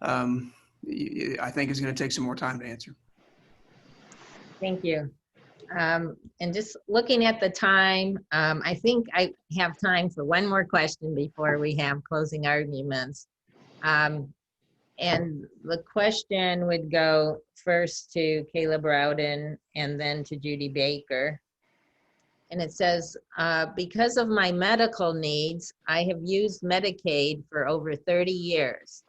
[SPEAKER 6] I think is going to take some more time to answer.
[SPEAKER 2] Thank you. And just looking at the time, I think I have time for one more question before we have closing arguments. And the question would go first to Caleb Rowden and then to Judy Baker. And it says, because of my medical needs, I have used Medicaid for over 30 years.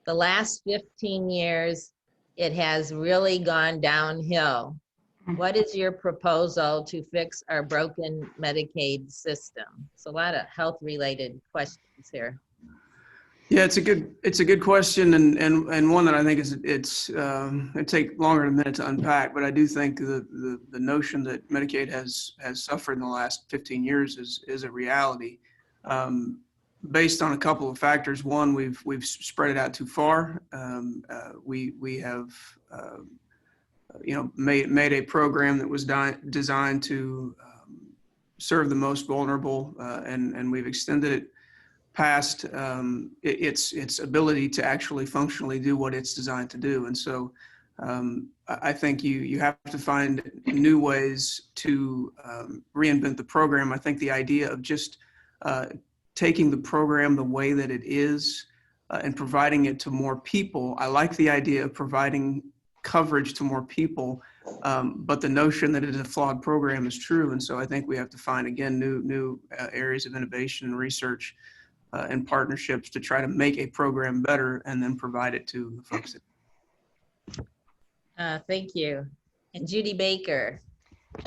[SPEAKER 2] The last 15 years, it has really gone downhill. What is your proposal to fix our broken Medicaid system? So a lot of health-related questions here.
[SPEAKER 6] Yeah, it's a good question, and one that I think it take longer than a minute to unpack. But I do think the notion that Medicaid has suffered in the last 15 years is a reality, based on a couple of factors. One, we've spread it out too far. We have made a program that was designed to serve the most vulnerable, and we've extended it past its ability to actually functionally do what it's designed to do. And so I think you have to find new ways to reinvent the program. I think the idea of just taking the program the way that it is and providing it to more people. I like the idea of providing coverage to more people, but the notion that it is a flawed program is true. And so I think we have to find, again, new areas of innovation and research and partnerships to try to make a program better and then provide it to the folks.
[SPEAKER 2] Thank you. And Judy Baker.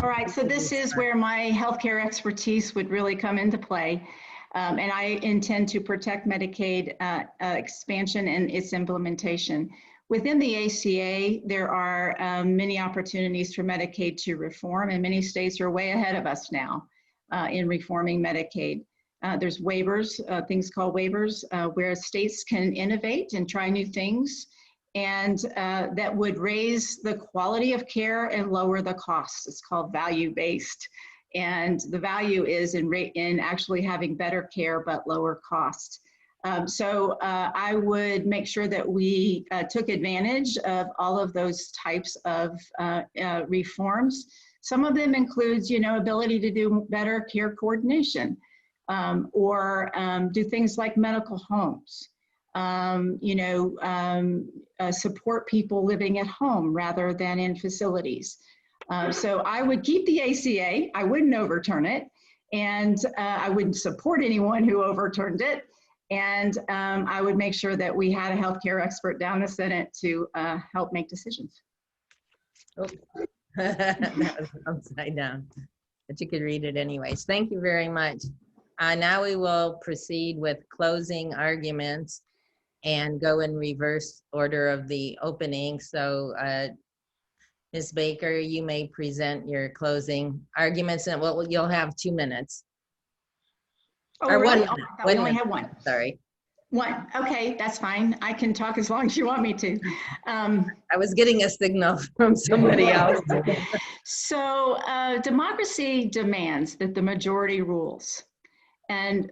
[SPEAKER 7] All right, so this is where my healthcare expertise would really come into play. And I intend to protect Medicaid expansion and its implementation. Within the ACA, there are many opportunities for Medicaid to reform, and many states are way ahead of us now in reforming Medicaid. There's waivers, things called waivers, where states can innovate and try new things, and that would raise the quality of care and lower the costs. It's called value-based, and the value is in actually having better care but lower cost. So I would make sure that we took advantage of all of those types of reforms. Some of them includes, ability to do better care coordination. Or do things like medical homes, support people living at home rather than in facilities. So I would keep the ACA, I wouldn't overturn it, and I wouldn't support anyone who overturned it. And I would make sure that we had a healthcare expert down the Senate to help make decisions.
[SPEAKER 2] Oh. That was upside down, but you could read it anyways. Thank you very much. Now we will proceed with closing arguments and go in reverse order of the opening. So Ms. Baker, you may present your closing arguments, and you'll have 2 minutes.
[SPEAKER 7] Oh,
[SPEAKER 2] or
[SPEAKER 7] really?
[SPEAKER 2] one,
[SPEAKER 7] We only have one.
[SPEAKER 2] Sorry.
[SPEAKER 7] One, okay, that's fine. I can talk as long as you want me to.
[SPEAKER 2] I was getting a signal from somebody else.
[SPEAKER 7] So democracy demands that the majority rules. And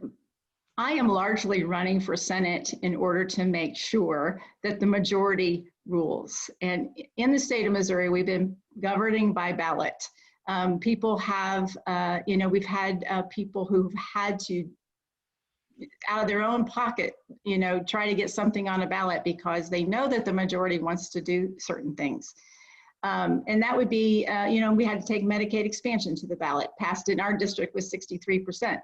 [SPEAKER 7] I am largely running for Senate in order to make sure that the majority rules. And in the state of Missouri, we've been governing by ballot. People have, we've had people who've had to, out of their own pocket, try to get something on a ballot because they know that the majority wants to do certain things. And that would be, we had to take Medicaid expansion to the ballot, passed in our district with 63%.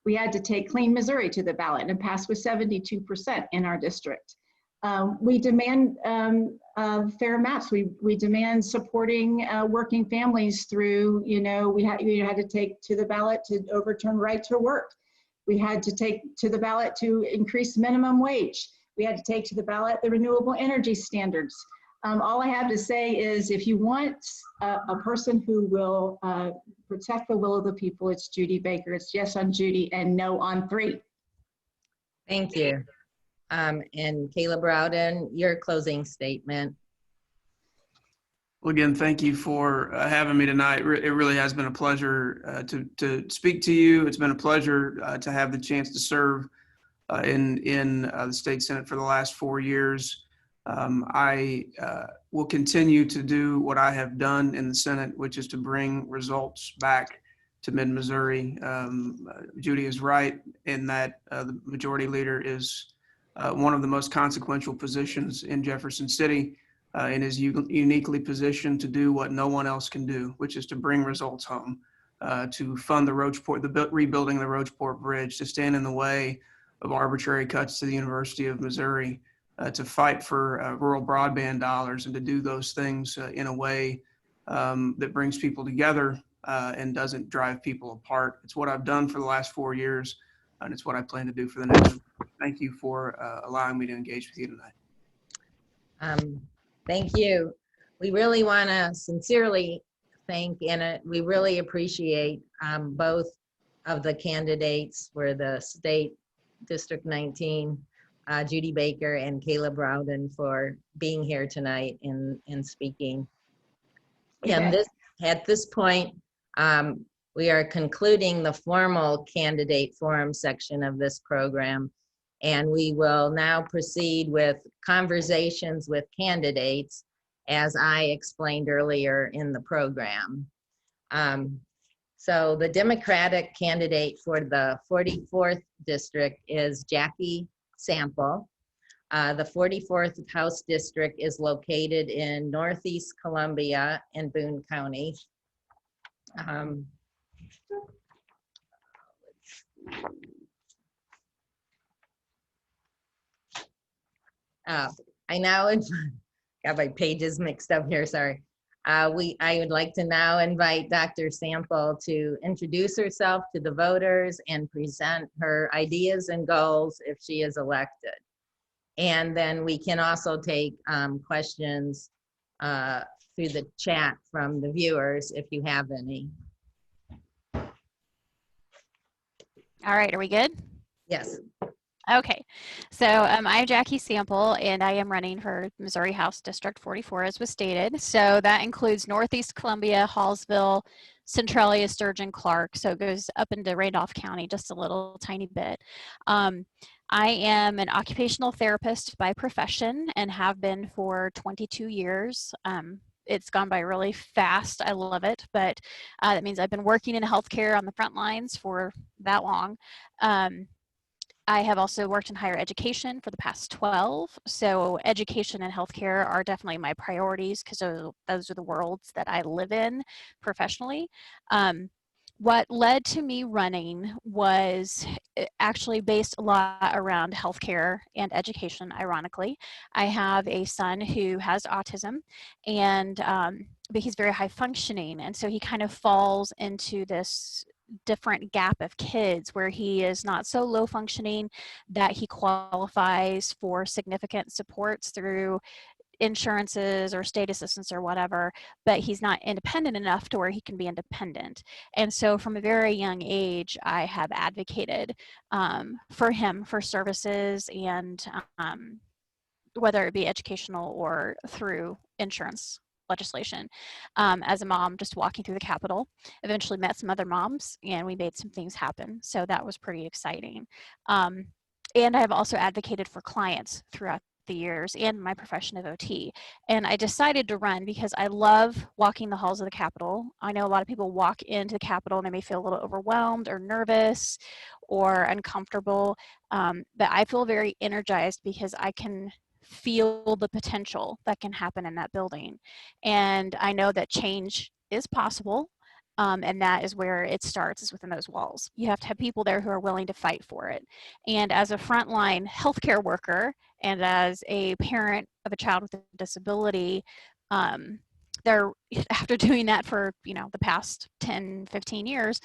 [SPEAKER 7] We had to take Clean Missouri to the ballot and passed with 72% in our district. We demand fair maps. We demand supporting working families through, we had to take to the ballot to overturn right to work. We had to take to the ballot to increase minimum wage. We had to take to the ballot the renewable energy standards. All I have to say is if you want a person who will protect the will of the people, it's Judy Baker. It's yes on Judy and no on 3.
[SPEAKER 2] Thank you. And Kayla Browden, your closing statement.
[SPEAKER 6] Well, again, thank you for having me tonight. It really has been a pleasure to speak to you. It's been a pleasure to have the chance to serve in the state Senate for the last 4 years. I will continue to do what I have done in the Senate, which is to bring results back to mid-Missouri. Judy is right in that the majority leader is one of the most consequential positions in Jefferson City and is uniquely positioned to do what no one else can do, which is to bring results home, to fund rebuilding the Roachport Bridge, to stand in the way of arbitrary cuts to the University of Missouri, to fight for rural broadband dollars, and to do those things in a way that brings people together and doesn't drive people apart. It's what I've done for the last 4 years. and it's what I plan to do for the next. Thank you for allowing me to engage with you tonight.
[SPEAKER 2] Thank you. We really want to sincerely thank, and we really appreciate both of the candidates for the state District 19, Judy Baker and Caleb Rowden, for being here tonight and speaking. And at this point, we are concluding the formal candidate forum section of this program, and we will now proceed with conversations with candidates, as I explained earlier in the program. So the Democratic candidate for the 44th district is Jackie Sample. The 44th House District is located in Northeast Columbia and Boone County. I now got my pages mixed up here, sorry. I would like to now invite Dr. Sample to introduce herself to the voters and present her ideas and goals if she is elected. And then we can also take questions through the chat from the viewers if you have any.
[SPEAKER 8] All right, are we good?
[SPEAKER 2] Yes.
[SPEAKER 8] Okay, so I'm Jackie Sample, and I am running for Missouri House District 44, as was stated. So that includes Northeast Columbia, Hallsville, Centralia, Sturgeon, Clark. So it goes up into Randolph County just a little tiny bit. I am an occupational therapist by profession and have been for 22 years. It's gone by really fast. I love it, but that means I've been working in healthcare on the front lines for that long. I have also worked in higher education for the past 12. So education and healthcare are definitely my priorities because those are the worlds that I live in professionally. What led to me running was actually based a lot around healthcare and education, ironically. I have a son who has autism, and but he's very high functioning, and so he kind of falls into this different gap of kids where he is not so low functioning that he qualifies for significant supports through insurances or state assistance or whatever, but he's not independent enough to where he can be independent. And so from a very young age, I have advocated for him for services, and whether it be educational or through insurance legislation. As a mom, just walking through the Capitol, eventually met some other moms, and we made some things happen. So that was pretty exciting. And I've also advocated for clients throughout the years and my profession of OT. And I decided to run because I love walking the halls of the Capitol. I know a lot of people walk into the Capitol and they may feel a little overwhelmed or nervous or uncomfortable, but I feel very energized because I can feel the potential that can happen in that building. And I know that change is possible. And that is where it starts, is within those walls. You have to have people there who are willing to fight for it. And as a frontline healthcare worker and as a parent of a child with a disability, after doing that for the past 10, 15 years,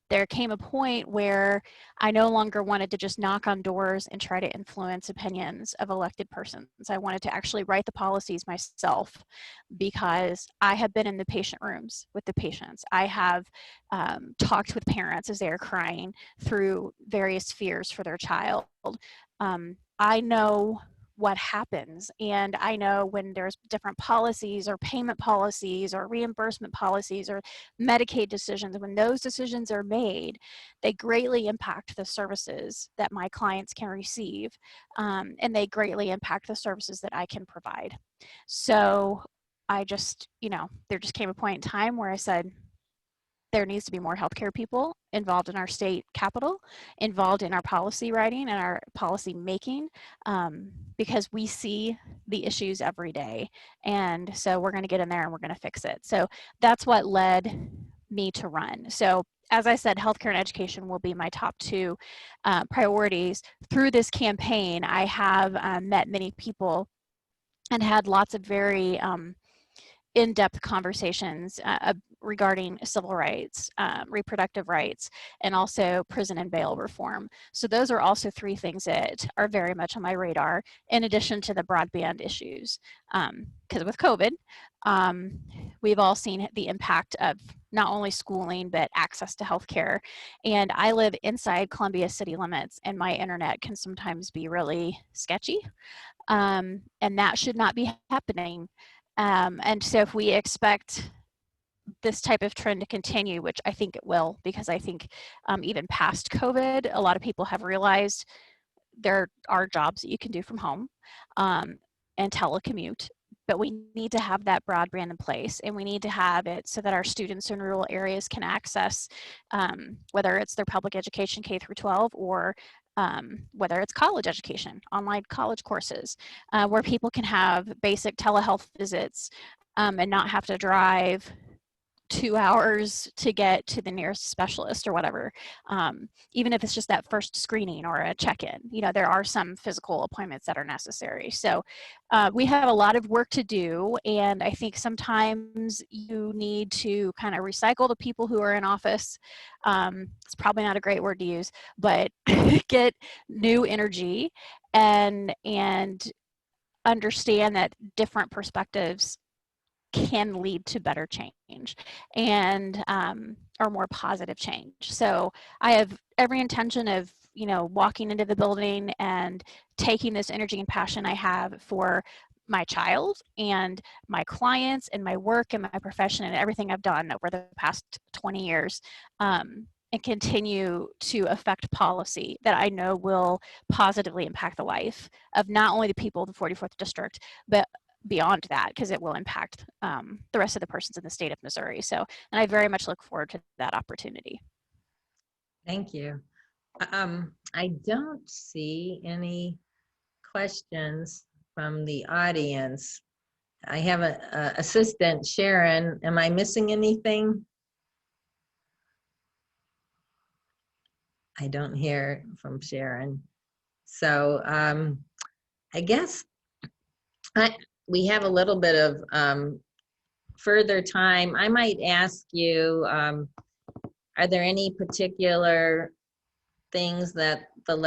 [SPEAKER 8] there came a point where I no longer wanted to just knock on doors and try to influence opinions of elected persons. I wanted to actually write the policies myself because I have been in the patient rooms with the patients. I have talked with parents as they are crying through various fears for their child. I know what happens, and I know when there's different policies or payment policies or reimbursement policies or Medicaid decisions, when those decisions are made, they greatly impact the services that my clients can receive, and they greatly impact the services that I can provide. So I just, there just came a point in time where I said, there needs to be more healthcare people involved in our state capital, involved in our policy writing and our policy making, because we see the issues every day. And so we're going to get in there and we're going to fix it. So that's what led me to run. So as I said, healthcare and education will be my top two priorities. Through this campaign, I have met many people and had lots of very in-depth conversations regarding civil rights, reproductive rights, and also prison and bail reform. So those are also three things that are very much on my radar, in addition to the broadband issues. Because with COVID, we've all seen the impact of not only schooling, but access to healthcare. And I live inside Columbia city limits, and my internet can sometimes be really sketchy. And that should not be happening. And so if we expect this type of trend to continue, which I think it will, because I think even past COVID, a lot of people have realized there are jobs that you can do from home and telecommute, but we need to have that broadband in place, and we need to have it so that our students in rural areas can access, whether it's their public education K through 12 or whether it's college education, online college courses, where people can have basic telehealth visits and not have to drive 2 hours to get to the nearest specialist or whatever. Even if it's just that first screening or a check-in, you know, there are some physical appointments that are necessary. So we have a lot of work to do, and I think sometimes you need to kind of recycle the people who are in office. It's probably not a great word to use, but get new energy and understand that different perspectives can lead to better change and or more positive change. So I have every intention of, you know, walking into the building and taking this energy and passion I have for my child and my clients and my work and my profession and everything I've done over the past 20 years and continue to affect policy that I know will positively impact the life of not only the people of the 44th district, but beyond that, because it will impact the rest of the persons in the state of Missouri. So, and I very much look forward to that opportunity.
[SPEAKER 2] Thank you. I don't see any questions from the audience. I have an assistant, Sharon. Am I missing anything? I don't hear from Sharon. So I guess we have a little bit of further time. I might ask you, are there any particular things that the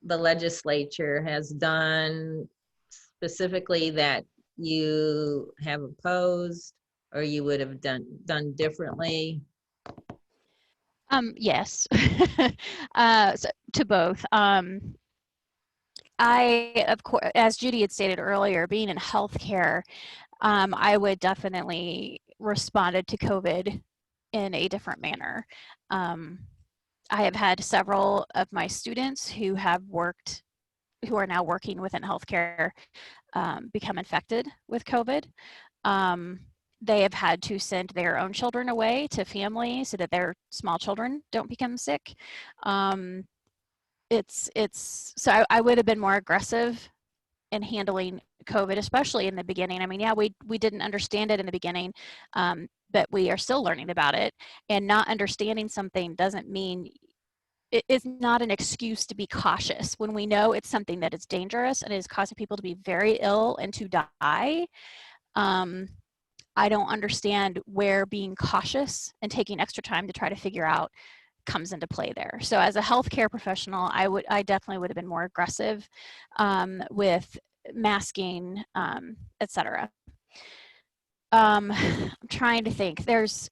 [SPEAKER 2] legislature has done specifically that you have opposed or you would have done differently?
[SPEAKER 8] Yes, so to both. I, of course, as Judy had stated earlier, being in healthcare, I would definitely responded to COVID in a different manner. I have had several of my students who are now working within healthcare become infected with COVID. They have had to send their own children away to family so that their small children don't become sick. So I would have been more aggressive in handling COVID, especially in the beginning. I mean, yeah, we didn't understand it in the beginning, but we are still learning about it. And not understanding something doesn't mean it is not an excuse to be cautious when we know it's something that is dangerous and is causing people to be very ill and to die. I don't understand where being cautious and taking extra time to try to figure out comes into play there. So as a healthcare professional, I definitely would have been more aggressive with masking, et cetera. I'm trying to think. There's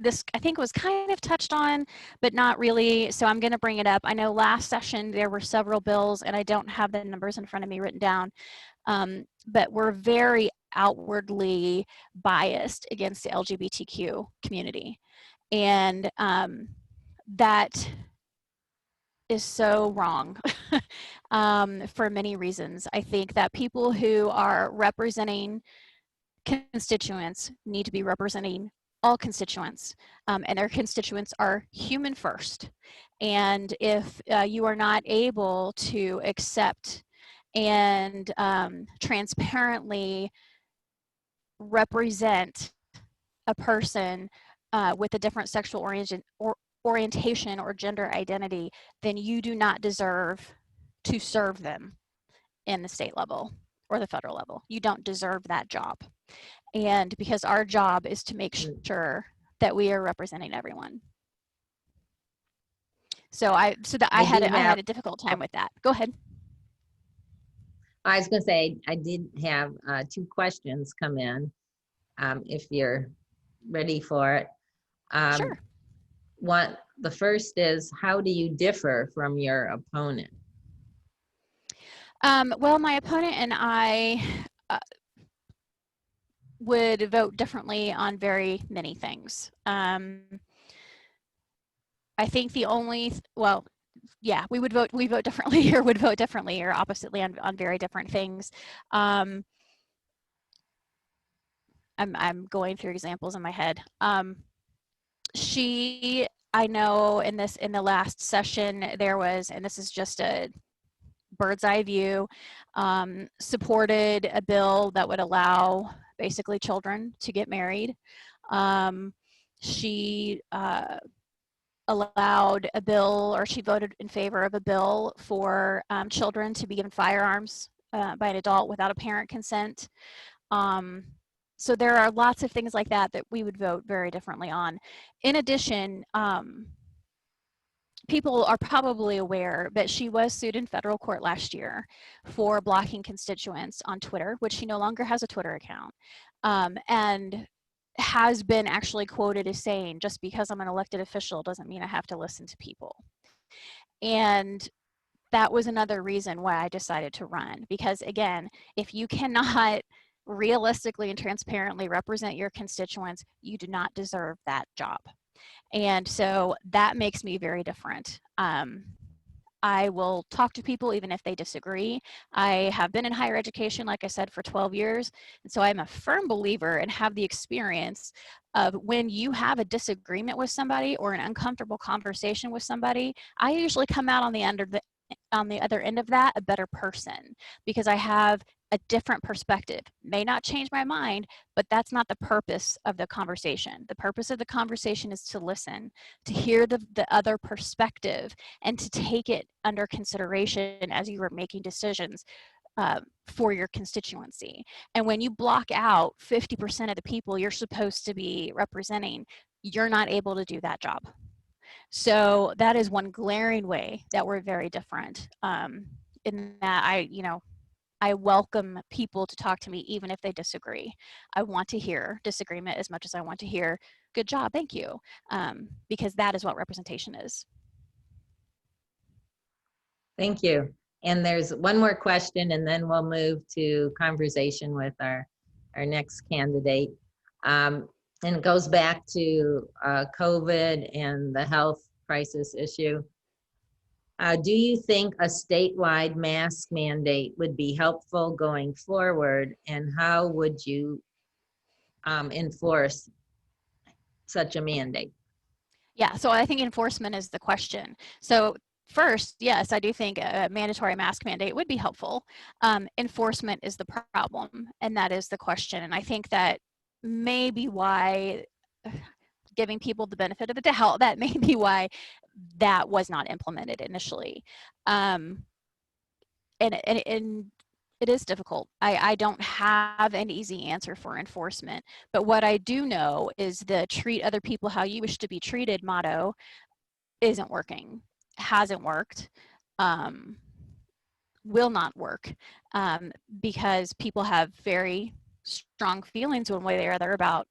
[SPEAKER 8] this I think was kind of touched on, but not really. So I'm going to bring it up. I know last session there were several bills, and I don't have the numbers in front of me written down, but we're very outwardly biased against the LGBTQ community. And that is so wrong for many reasons. I think that people who are representing constituents need to be representing all constituents, and their constituents are human first. And if you are not able to accept and transparently represent a person with a different sexual orientation or gender identity, then you do not deserve to serve them in the state level or the federal level. You don't deserve that job. And because our job is to make sure that we are representing everyone. So I had a difficult time with that. Go ahead.
[SPEAKER 2] I was going to say, I did have 2 questions come in, if you're ready for it.
[SPEAKER 8] Sure.
[SPEAKER 2] The first is, how do you differ from your opponent?
[SPEAKER 8] Well, my opponent and I would vote differently on very many things. I think the only, well, yeah, we vote differently or would vote differently or oppositely on very different things. I'm going through examples in my head. I know in the last session there was, and this is just a bird's eye view, supported a bill that would allow basically children to get married. She allowed a bill, or she voted in favor of a bill for children to be given firearms by an adult without a parent consent. So there are lots of things like that that we would vote very differently on. In addition, people are probably aware, but she was sued in federal court last year for blocking constituents on Twitter, which she no longer has a Twitter account, and has been actually quoted as saying, just because I'm an elected official doesn't mean I have to listen to people. And that was another reason why I decided to run, because again, if you cannot realistically and transparently represent your constituents, you do not deserve that job. And so that makes me very different. I will talk to people even if they disagree. I have been in higher education, like I said, for 12 years. And so I'm a firm believer and have the experience of when you have a disagreement with somebody or an uncomfortable conversation with somebody, I usually come out on the other end of that a better person, because I have a different perspective. May not change my mind, but that's not the purpose of the conversation. The purpose of the conversation is to listen, to hear the other perspective, and to take it under consideration as you are making decisions for your constituency. And when you block out 50% of the people you're supposed to be representing, you're not able to do that job. So that is one glaring way that we're very different. In that I welcome people to talk to me even if they disagree. I want to hear disagreement as much as I want to hear good job, thank you, because that is what representation is. Thank
[SPEAKER 2] you. And there's one more question, and then we'll move to conversation with our next candidate. And it goes back to COVID and the health crisis issue. Do you think a statewide mask mandate would be helpful going forward, and how would you enforce such a mandate?
[SPEAKER 8] Yeah, so I think enforcement is the question. So first, yes, I do think a mandatory mask mandate would be helpful. Enforcement is the problem, and that is the question. And I think that may be why, giving people the benefit of the doubt, that may be why that was not implemented initially. And it is difficult. I don't have an easy answer for enforcement, but what I do know is the treat other people how you wish to be treated motto isn't working, hasn't worked, will not work, because people have very strong feelings one way or the other about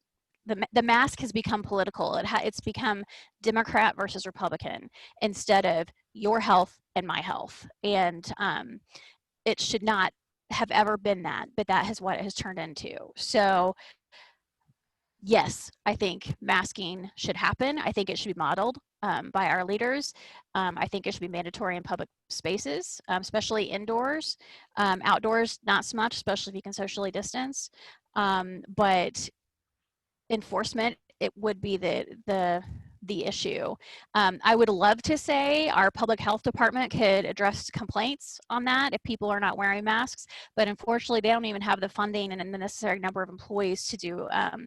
[SPEAKER 8] the mask has become political. It's become Democrat versus Republican instead of your health and my health. And it should not have ever been that, but that is what it has turned into. So yes, I think masking should happen. I think it should be modeled by our leaders. I think it should be mandatory in public spaces, especially indoors. Outdoors, not so much, especially if you can socially distance. But enforcement, it would be the issue. I would love to say our public health department could address complaints on that if people are not wearing masks, but unfortunately they don't even have the funding and the necessary number of employees to do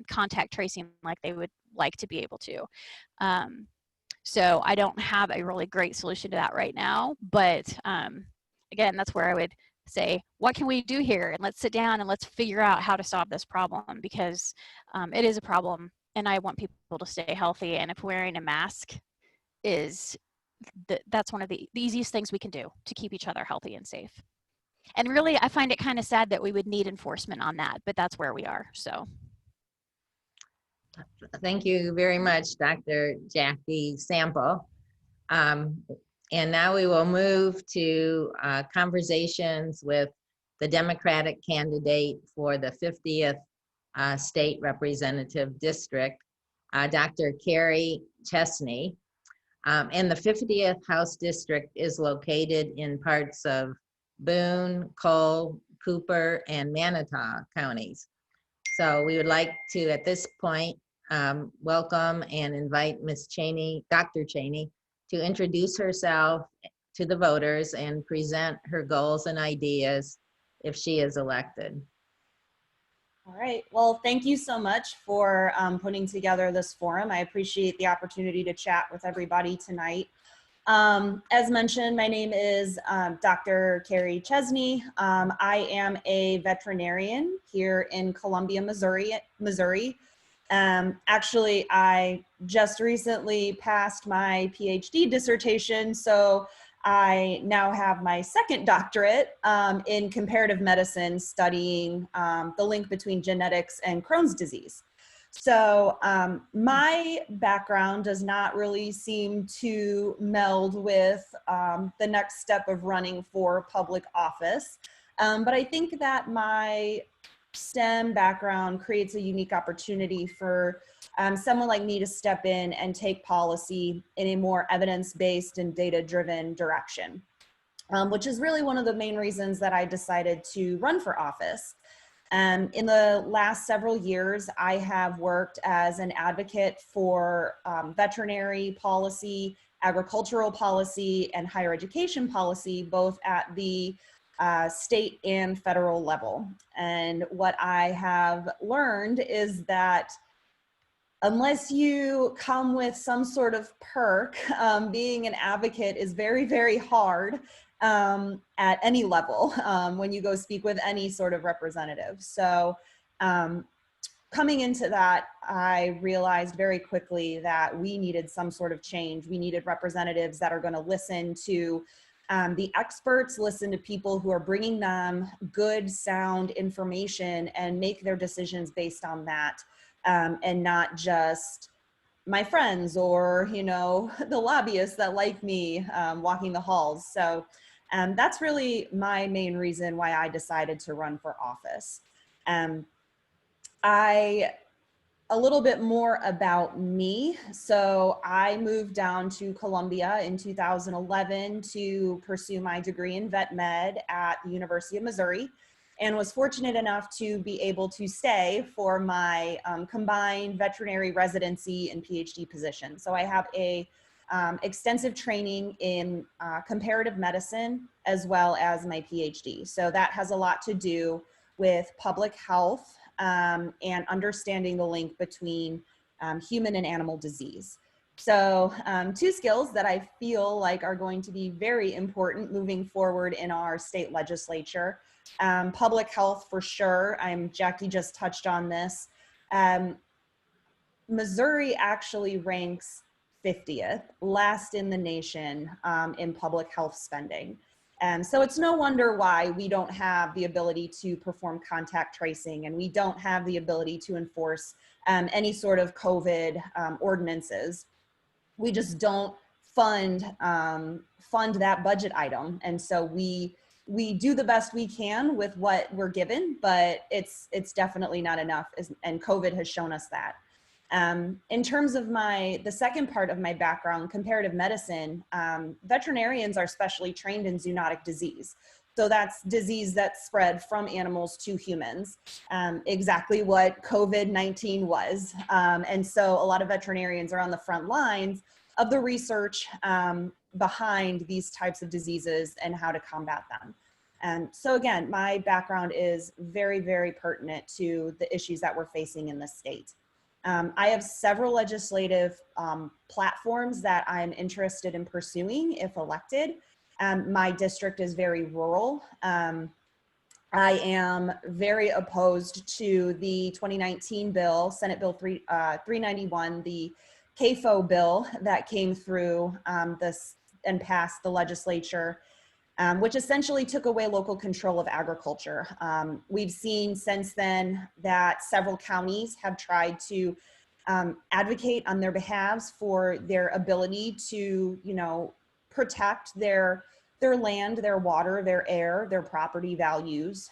[SPEAKER 8] contact tracing like they would like to be able to. So I don't have a really great solution to that right now, but again, that's where I would say, what can we do here? And let's sit down and let's figure out how to solve this problem, because it is a problem and I want people to stay healthy. And if wearing a mask is, that's one of the easiest things we can do to keep each other healthy and safe. And really, I find it kind of sad that we would need enforcement on that, but that's where we are, so.
[SPEAKER 2] Thank you very much, Dr. Jackie Sample. And now we will move to conversations with the Democratic candidate for the 50th State Representative District, Dr. Carrie Chesney. And the 50th House District is located in parts of Boone, Cole, Cooper, and Manitowoc counties. So we would like to, at this point, welcome and invite Ms. Cheney, Dr. Cheney, to introduce herself to the voters and present her goals and ideas if she is elected.
[SPEAKER 9] All right. Well, thank you so much for putting together this forum. I appreciate the opportunity to chat with everybody tonight. As mentioned, my name is Dr. Carrie Chesney. I am a veterinarian here in Columbia, Missouri. Actually, I just recently passed my PhD dissertation, so I now have my second doctorate in comparative medicine, studying the link between genetics and Crohn's disease. So my background does not really seem to meld with the next step of running for public office. But I think that my STEM background creates a unique opportunity for someone like me to step in and take policy in a more evidence-based and data-driven direction, which is really one of the main reasons that I decided to run for office. In the last several years, I have worked as an advocate for veterinary policy, agricultural policy, and higher education policy, both at the state and federal level. And what I have learned is that unless you come with some sort of perk, being an advocate is very, very hard at any level when you go speak with any sort of representative. So coming into that, I realized very quickly that we needed some sort of change. We needed representatives that are going to listen to the experts, listen to people who are bringing them good, sound information and make their decisions based on that, and not just my friends or, you know, the lobbyists that like me walking the halls. So that's really my main reason why I decided to run for office. A little bit more about me. So I moved down to Columbia in 2011 to pursue my degree in vet med at the University of Missouri, and was fortunate enough to be able to stay for my combined veterinary residency and PhD position. So I have a extensive training in comparative medicine as well as my PhD. So that has a lot to do with public health and understanding the link between human and animal disease. So two skills that I feel like are going to be very important moving forward in our state legislature. Public health for sure. Jackie just touched on this. Missouri actually ranks 50th, last in the nation in public health spending. So it's no wonder why we don't have the ability to perform contact tracing, and we don't have the ability to enforce any sort of COVID ordinances. We just don't fund that budget item. And so we do the best we can with what we're given, but it's definitely not enough, and COVID has shown us that. In terms of the second part of my background, comparative medicine, veterinarians are specially trained in zoonotic disease. So that's disease that's spread from animals to humans, exactly what COVID-19 was. And so a lot of veterinarians are on the front lines of the research behind these types of diseases and how to combat them. So again, my background is very, very pertinent to the issues that we're facing in this state. I have several legislative platforms that I'm interested in pursuing if elected. My district is very rural. I am very opposed to the 2019 bill, Senate Bill 391, the CAFO bill that came through this and passed the legislature, which essentially took away local control of agriculture. We've seen since then that several counties have tried to advocate on their behalves for their ability to, protect their land, their water, their air, their property values,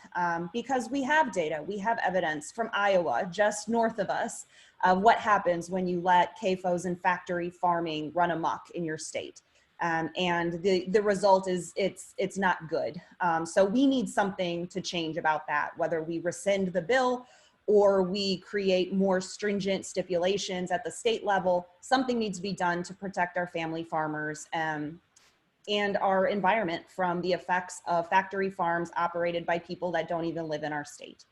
[SPEAKER 9] because we have data, we have evidence from Iowa, just north of us, of what happens when you let CAFOs and factory farming run amok in your state. And the result is it's not good. So we need something to change about that, whether we rescind the bill or we create more stringent stipulations at the state level. Something needs to be done to protect our family farmers and our environment from the effects of factory farms operated by people that don't even live in our state.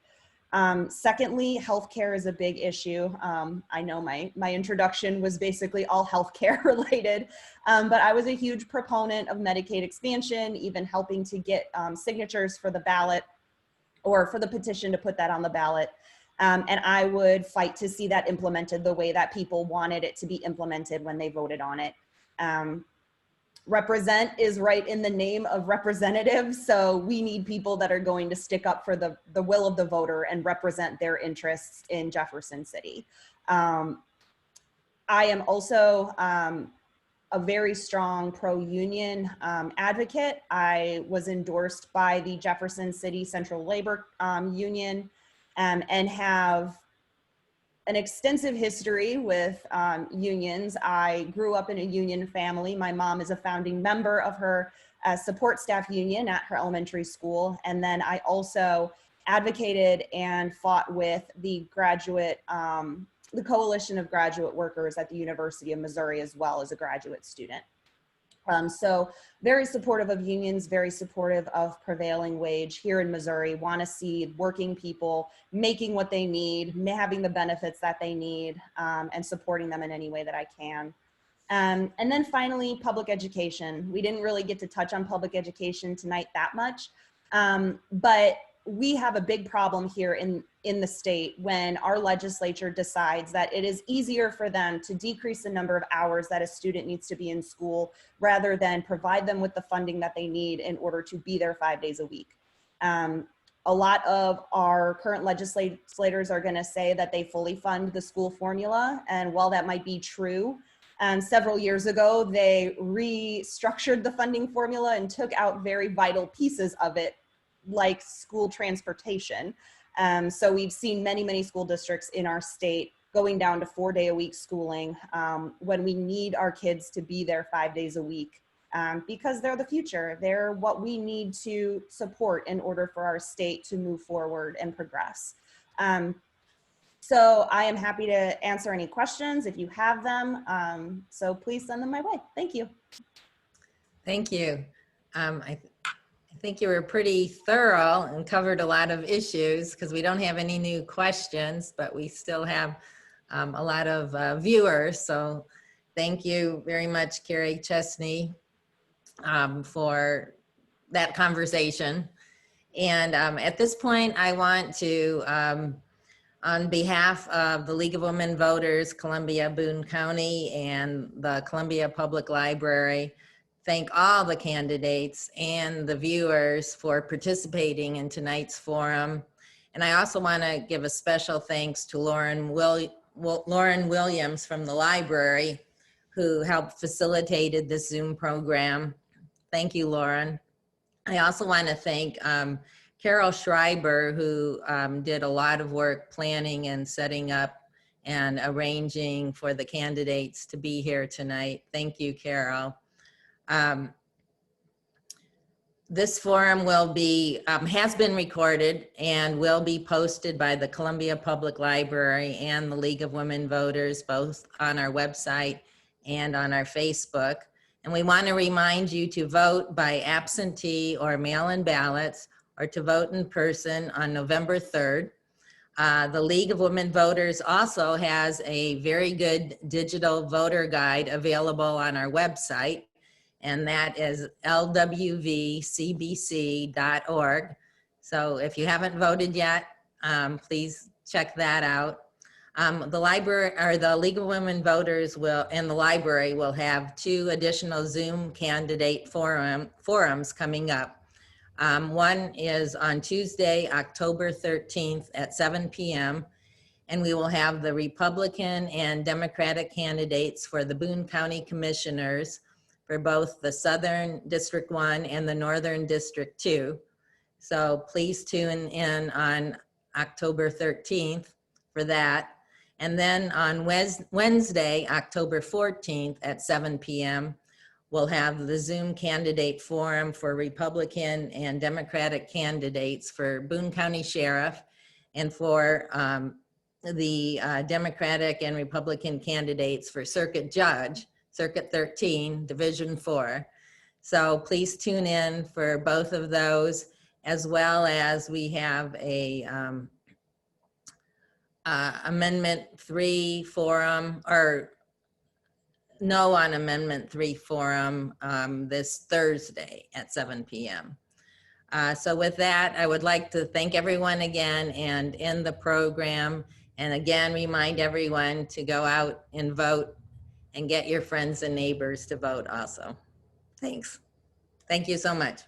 [SPEAKER 9] Secondly, healthcare is a big issue. I know my introduction was basically all healthcare related, but I was a huge proponent of Medicaid expansion, even helping to get signatures for the ballot or for the petition to put that on the ballot. And I would fight to see that implemented the way that people wanted it to be implemented when they voted on it. Represent is right in the name of representative. So we need people that are going to stick up for the will of the voter and represent their interests in Jefferson City. I am also a very strong pro-union advocate. I was endorsed by the Jefferson City Central Labor Union and have an extensive history with unions. I grew up in a union family. My mom is a founding member of her support staff union at her elementary school. And then I also advocated and fought with the the Coalition of Graduate Workers at the University of Missouri as well as a graduate student. So very supportive of unions, very supportive of prevailing wage here in Missouri, want to see working people making what they need, having the benefits that they need, and supporting them in any way that I can. And then finally, public education. We didn't really get to touch on public education tonight that much, but we have a big problem here in the state when our legislature decides that it is easier for them to decrease the number of hours that a student needs to be in school rather than provide them with the funding that they need in order to be there 5 days a week. A lot of our current legislators are going to say that they fully fund the school formula. And while that might be true, several years ago, they restructured the funding formula and took out very vital pieces of it, like school transportation. So we've seen many school districts in our state going down to 4-day-a-week schooling when we need our kids to be there 5 days a week because they're the future. They're what we need to support in order for our state to move forward and progress. So I am happy to answer any questions if you have them. So please send them my way. Thank you.
[SPEAKER 2] Thank you. I think you were pretty thorough and covered a lot of issues because we don't have any new questions, but we still have a lot of viewers. So thank you very much, Carrie Chesney, for that conversation. And at this point, I want to, on behalf of the League of Women Voters, Columbia, Boone County, and the Columbia Public Library, thank all the candidates and the viewers for participating in tonight's forum. And I also want to give a special thanks to Lauren Williams from the library, who helped facilitated this Zoom program. Thank you, Lauren. I also want to thank Carol Schreiber, who did a lot of work planning and setting up and arranging for the candidates to be here tonight. Thank you, Carol. This forum will be, has been recorded and will be posted by the Columbia Public Library and the League of Women Voters, both on our website and on our Facebook. And we want to remind you to vote by absentee or mail-in ballots or to vote in person on November 3rd. The League of Women Voters also has a very good digital voter guide available on our website, and that is lwvcbc.org. So if you haven't voted yet, please check that out. The library, or the League of Women Voters will, and the library will have 2 additional Zoom candidate forums coming up. One is on Tuesday, October 13th at 7 p.m. And we will have the Republican and Democratic candidates for the Boone County Commissioners for both the Southern District 1 and the Northern District 2. So please tune in on October 13th for that. And then on Wednesday, October 14th at 7 p.m., we'll have the Zoom candidate forum for Republican and Democratic candidates for Boone County Sheriff and for the Democratic and Republican candidates for Circuit Judge, Circuit 13, Division 4. So please tune in for both of those, as well as we have a Amendment 3 forum, or no on Amendment 3 forum this Thursday at 7 p.m. So with that, I would like to thank everyone again and end the program. And again, remind everyone to go out and vote and get your friends and neighbors to vote also. Thanks. Thank you so much.